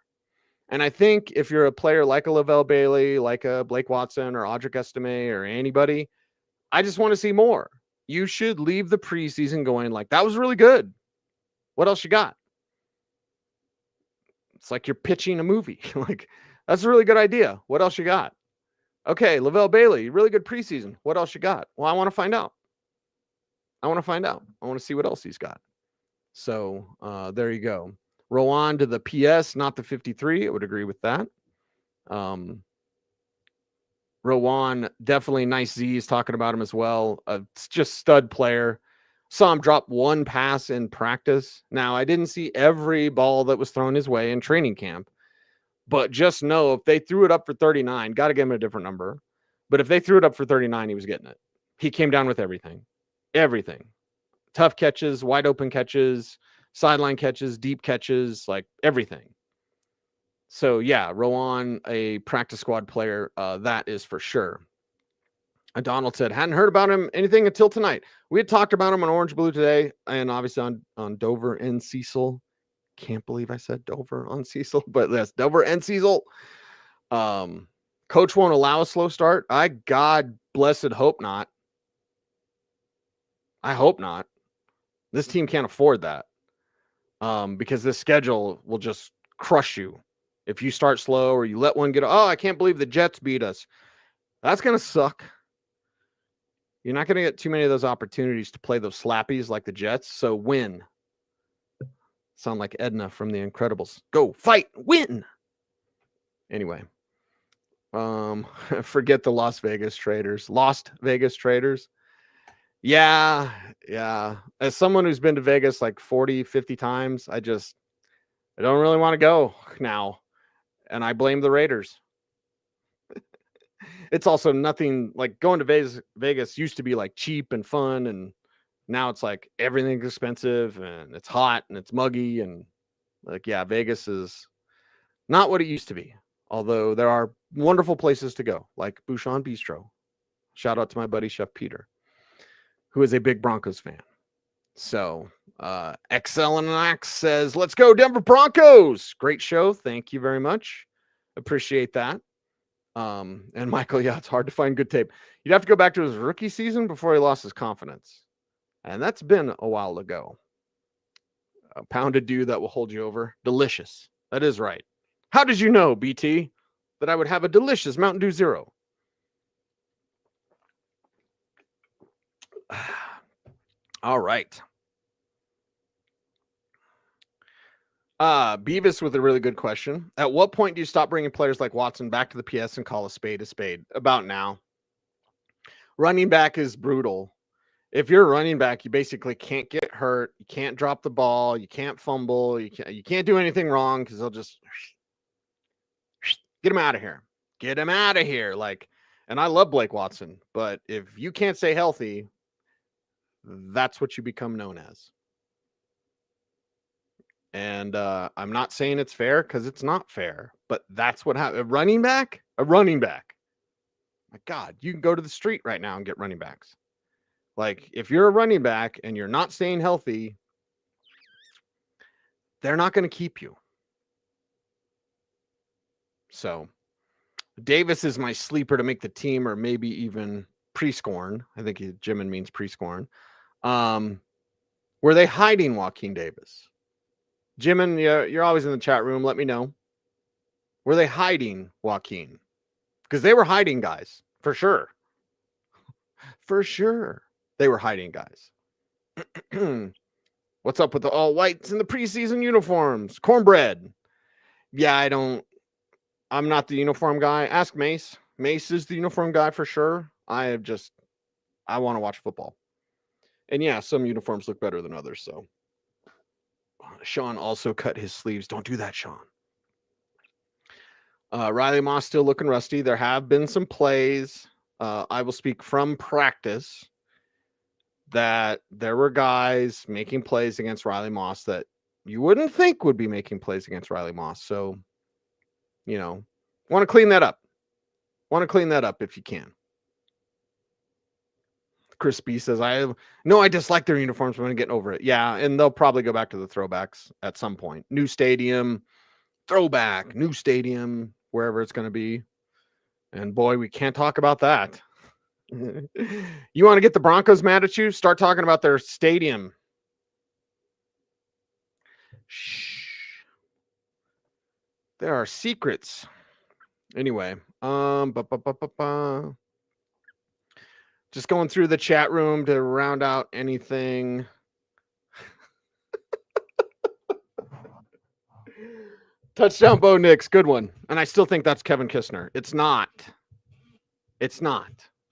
Speaker 1: And I think if you're a player like a Lavelle Bailey, like a Blake Watson or Audric Estime or anybody, I just want to see more. You should leave the preseason going like, that was really good. What else you got? It's like you're pitching a movie. Like, that's a really good idea. What else you got? Okay, Lavelle Bailey, really good preseason. What else you got? Well, I want to find out. I want to see what else he's got. So there you go. Rowan to the PS, not the 53. I would agree with that. Rowan, definitely nice Z's talking about him as well. It's just stud player. Saw him drop 1 pass in practice. Now, I didn't see every ball that was thrown his way in training camp, But just know if they threw it up for 39, got to give him a different number. But if they threw it up for 39, he was getting it. He came down with everything. Everything. Tough catches, wide open catches, sideline catches, deep catches, like everything. So, yeah, Rowan, a practice squad player, that is for sure. Donald said, hadn't heard about him anything until tonight. We had talked about him on Orange Blue today, and obviously on Dover and Cecil. Can't believe I said Dover on Cecil, but yes, Dover and Cecil. Coach won't allow a slow start. I God blessed hope not. I hope not. This team can't afford that. Because this schedule will just crush you if you start slow or you let one get. Oh, I can't believe the Jets beat us. That's gonna suck. You're not gonna get too many of those opportunities to play those slappies like the Jets. So win. Sound like Edna from The Incredibles. Go fight, win. Anyway, forget the Las Vegas traders. Lost Vegas traders. Yeah. As someone who's been to Vegas like 40, 50 times, I don't really want to go now. And I blame the Raiders. It's also nothing like going to Vegas used to be like cheap and fun. And now it's like everything's expensive and it's hot and it's muggy. And like, yeah, Vegas is not what it used to be. Although there are wonderful places to go, like Bouchon Bistro. Shout out to my buddy, Chef Peter, who is a big Broncos fan. So, XLNX says, let's go Denver Broncos. Great show. Thank you very much. Appreciate that. And Michael, yeah, it's hard to find good tape. You'd have to go back to his rookie season before he lost his confidence. And that's been a while ago. A pounded dew that will hold you over. Delicious. That is right. How did you know, BT, that I would have a delicious Mountain Dew Zero? All right. Beavis with a really good question. At what point do you stop bringing players like Watson back to the PS and call a spade a spade? About now. Running back is brutal. If you're a running back, you basically can't get hurt. You can't drop the ball. You can't fumble. You can't do anything wrong because they'll just get him out of here. Get him out of here. Like, and I love Blake Watson, but if you can't stay healthy, that's what you become known as. And I'm not saying it's fair because it's not fair, but that's what happened. A running back. My God, you can go to the street right now and get running backs. Like, if you're a running back and you're not staying healthy, they're not going to keep you. So, Davis is my sleeper to make the team or maybe even pre-scorn. I think Jimin means pre-scorn. Were they hiding Joaquin Davis? Jimin, you're always in the chat room. Let me know. Were they hiding Joaquin? Because they were hiding guys, for sure. For sure. They were hiding guys. What's up with the all whites and the preseason uniforms? Cornbread. Yeah, I'm not the uniform guy. Ask Mace. Mace is the uniform guy for sure. I want to watch football. And yeah, some uniforms look better than others. So Sean also cut his sleeves. Don't do that, Sean. Riley Moss still looking rusty. There have been some plays. I will speak from practice that there were guys making plays against Riley Moss that you wouldn't think would be making plays against Riley Moss. So, want to clean that up. If you can. Chris B says, I dislike their uniforms. I'm going to get over it. Yeah, and they'll probably go back to the throwbacks at some point. New stadium, throwback, new stadium, wherever it's going to be. And boy, we can't talk about that. You want to get the Broncos mad at you? Start talking about their stadium. Shh. There are secrets. Anyway, just going through the chat room to round out anything. Touchdown Bo Nix, good one. And I still think that's Kevin Kistner. It's not.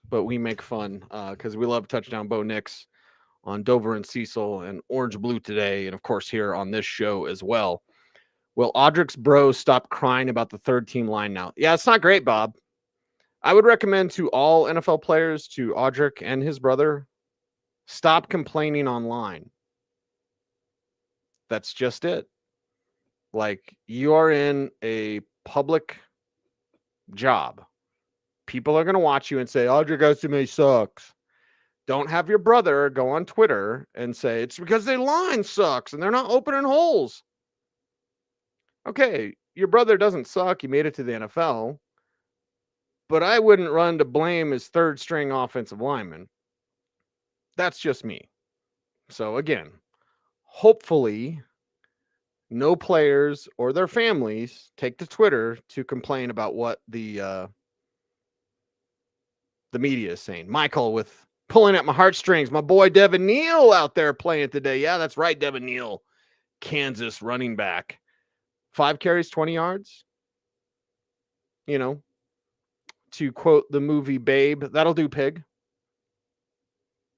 Speaker 1: But we make fun because we love Touchdown Bo Nix on Dover and Cecil and Orange Blue today. And, of course, here on this show as well. Will Audrick's bros stop crying about the third team line now? Yeah, it's not great, Bob. I would recommend to all NFL players, to Audrick and his brother, stop complaining online. That's just it. Like, you are in a public job. People are going to watch you and say, Audrick Estimé sucks. Don't have your brother go on Twitter and say, it's because their line sucks and they're not opening holes. Okay, your brother doesn't suck. He made it to the NFL. But I wouldn't run to blame his third string offensive lineman. That's just me. So again, hopefully no players or their families take to Twitter to complain about what the media is saying. Michael with pulling at my heartstrings. My boy Devin Neal out there playing today. Yeah, that's right, Devin Neal, Kansas running back. 5 carries, 20 yards. You know, to quote the movie Babe, that'll do, pig.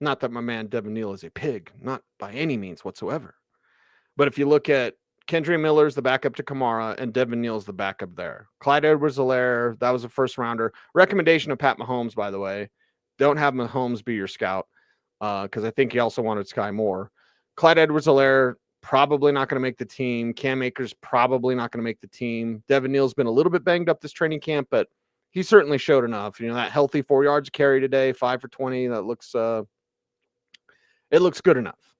Speaker 1: Not that my man Devin Neal is a pig, not by any means whatsoever. But if you look at Kendre Miller's the backup to Kamara, and Devin Neal's the backup there. Clyde Edwards-Helaire, that was a first rounder. Recommendation of Pat Mahomes, by the way. Don't have Mahomes be your scout, because I think he also wanted Sky Moore. Clyde Edwards-Helaire, probably not going to make the team. Cam Akers, probably not going to make the team. Devin Neal's been a little bit banged up this training camp, but he certainly showed enough. You know, that healthy 4 yards carry today, 5 for 20, that looks it looks good enough.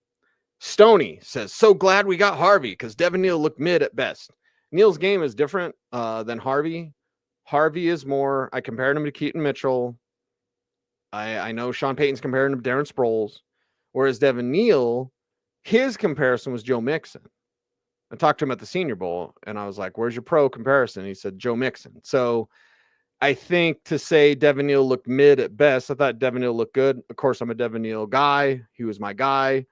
Speaker 1: Stoney says, so glad we got Harvey because Devin Neal looked mid at best. Neal's game is different than Harvey. Harvey is more, I compared him to Keaton Mitchell. I know Sean Payton's comparing him to Darren Sproles. Whereas Devin Neal, his comparison was Joe Mixon. I talked to him at the Senior Bowl, and I was like, where's your pro comparison? He said, Joe Mixon. So I think to say Devin Neal looked mid at best, I thought Devin Neal looked good. Of course, I'm a Devin Neal guy. He was my guy.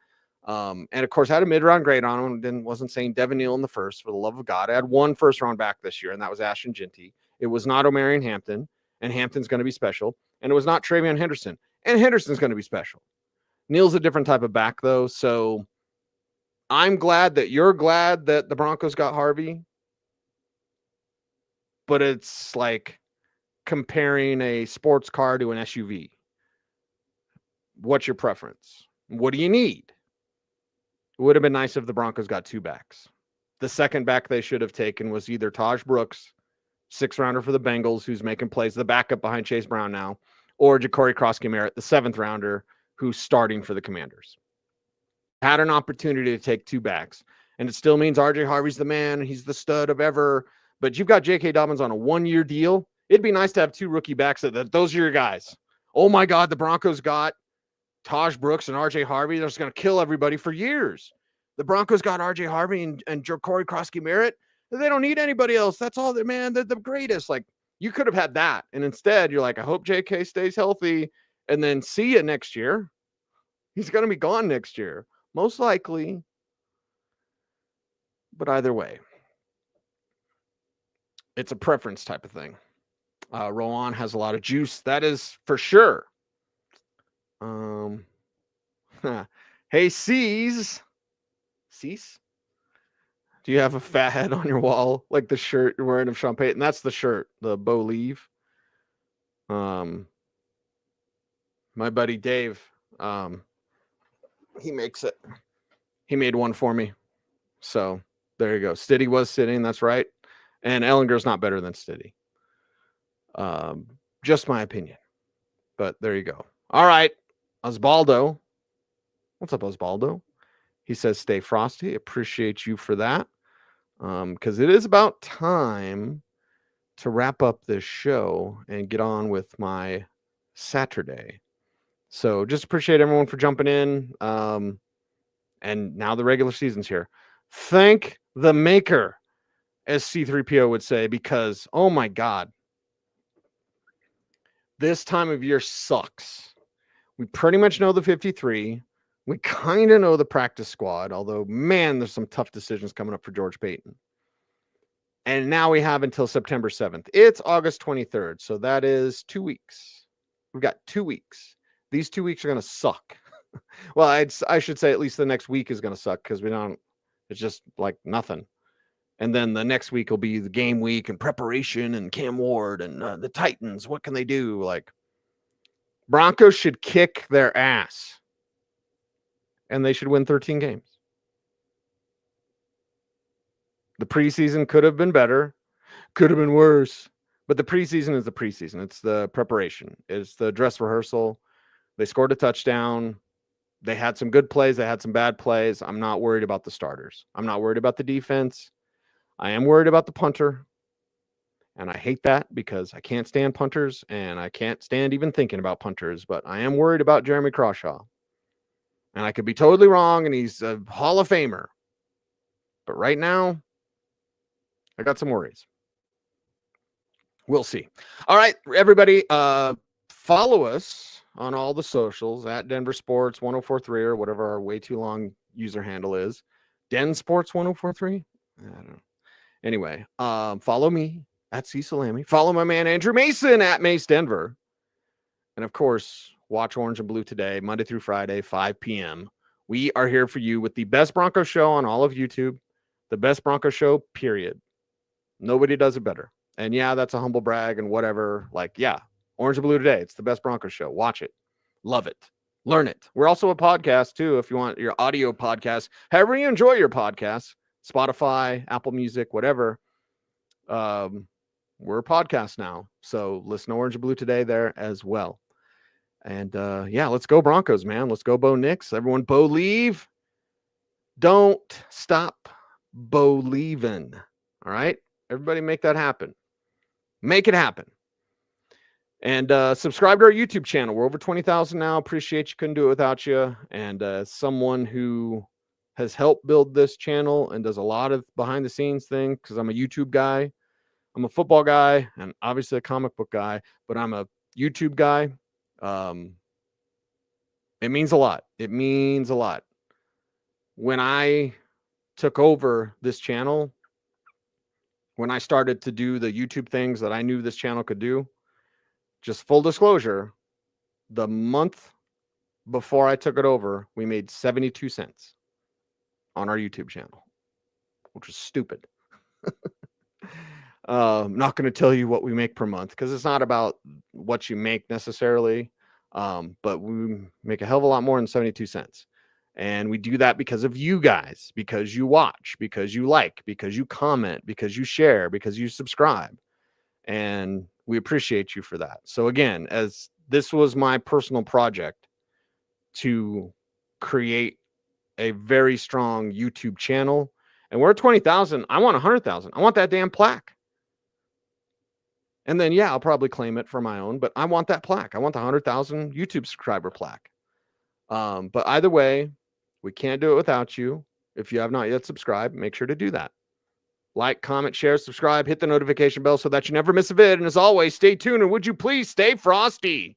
Speaker 1: And of course, I had a mid-round grade on him. Then wasn't saying Devin Neal in the first, for the love of God. I had one first-round back this year, and that was Ashton Ginty. It was not Omarion Hampton, and Hampton's going to be special. And it was not Travion Henderson, and Henderson's going to be special. Neal's a different type of back, though. So I'm glad that you're glad that the Broncos got Harvey. But it's like comparing a sports car to an SUV. What's your preference? What do you need? It would have been nice if the Broncos got 2 backs. The second back they should have taken was either Taj Brooks, 6th-rounder for the Bengals, who's making plays, the backup behind Chase Brown now, or Ja'Cory Cross-Garrett, the 7th-rounder, who's starting for the Commanders. Had an opportunity to take 2 backs, and it still means R.J. Harvey's the man, he's the stud of ever, but you've got J.K. Dobbins on a 1-year deal. It'd be nice to have 2 rookie backs. Those are your guys. Oh, my God, the Broncos got Taj Brooks and R.J. Harvey. They're just going to kill everybody for years. The Broncos got R.J. Harvey and Ja'Cory Cross-Garrett. They don't need anybody else. That's all. Man, they're the greatest. Like, you could have had that. And instead, you're like, I hope J.K. stays healthy. And then see you next year. He's going to be gone next year. Most likely. But either way, it's a preference type of thing. Rowan has a lot of juice. That is for sure. Hey, Cease. Do you have a fat head on your wall like the shirt you're wearing of Sean Payton? That's the shirt, the Bo Leave. My buddy Dave, he makes it. He made one for me. So there you go. Stiddy was sitting, that's right. And Ellinger's not better than Stiddy. Just my opinion. But there you go. All right. Osbaldo. What's up, Osbaldo? He says, stay frosty. Appreciate you for that. Because it is about time to wrap up this show and get on with my Saturday. So just appreciate everyone for jumping in. And now the regular season's here. Thank the maker, as C3PO would say, because, oh my God, this time of year sucks. We pretty much know the 53. We kind of know the practice squad, although, man, there's some tough decisions coming up for George Payton. And now we have until September 7th. It's August 23rd, so that is 2 weeks. We've got 2 weeks. These 2 weeks are going to suck. Well, I should say at least the next week is going to suck because it's just like nothing. And then the next week will be the game week and preparation and Cam Ward and the Titans. What can they do? Like, Broncos should kick their ass. And they should win 13 games. The preseason could have been better. Could have been worse. But the preseason is the preseason. It's the preparation. It's the dress rehearsal. They scored a touchdown. They had some good plays. They had some bad plays. I'm not worried about the starters. I'm not worried about the defense. I am worried about the punter. And I hate that because I can't stand punters and I can't stand even thinking about punters. But I am worried about Jeremy Crawshaw. And I could be totally wrong, and he's a Hall of Famer. But right now, I got some worries. We'll see. All right, everybody, follow us on all the socials at Denver Sports 1043 or whatever our way too long user handle is. Den Sports 1043? I don't know. Anyway, follow me at Cecil Lammey. Follow my man Andrew Mason at Mace Denver. And of course, watch Orange and Blue today, Monday through Friday, 5 p.m. We are here for you with the best Broncos show on all of YouTube. The best Broncos show, period. Nobody does it better. And yeah, that's a humble brag and whatever. Like, yeah, Orange and Blue today. It's the best Broncos show. Watch it. Love it. Learn it. We're also a podcast too. If you want your audio podcast, however you enjoy your podcasts, Spotify, Apple Music, whatever. We're a podcast now. So listen to Orange and Blue today there as well. And yeah, let's go Broncos, man. Let's go Bo Nix. Everyone, Bo leave. Don't stop Bo leaving. All right? Everybody make that happen. Make it happen. And subscribe to our YouTube channel. We're over 20,000 now. Appreciate you. Couldn't do it without you. And someone who has helped build this channel and does a lot of behind the scenes thing, because I'm a YouTube guy. I'm a football guy and obviously a comic book guy, but I'm a YouTube guy. It means a lot. It means a lot. When I took over this channel, when I started to do the YouTube things that I knew this channel could do, just full disclosure, the month before I took it over, we made 72 cents on our YouTube channel, which is stupid. I'm not going to tell you what we make per month because it's not about what you make necessarily, but we make a hell of a lot more than 72 cents. And we do that because of you guys, because you watch, because you like, because you comment, because you share, because you subscribe. And we appreciate you for that. So again, as this was my personal project to create a very strong YouTube channel, and we're at 20,000. I want 100,000. I want that damn plaque. And then, yeah, I'll probably claim it for my own, but I want that plaque. I want the 100,000 YouTube subscriber plaque. But either way, we can't do it without you. If you have not yet subscribed, make sure to do that. Like, comment, share, subscribe, hit the notification bell so that you never miss a vid. And as always, stay tuned. And would you please stay frosty?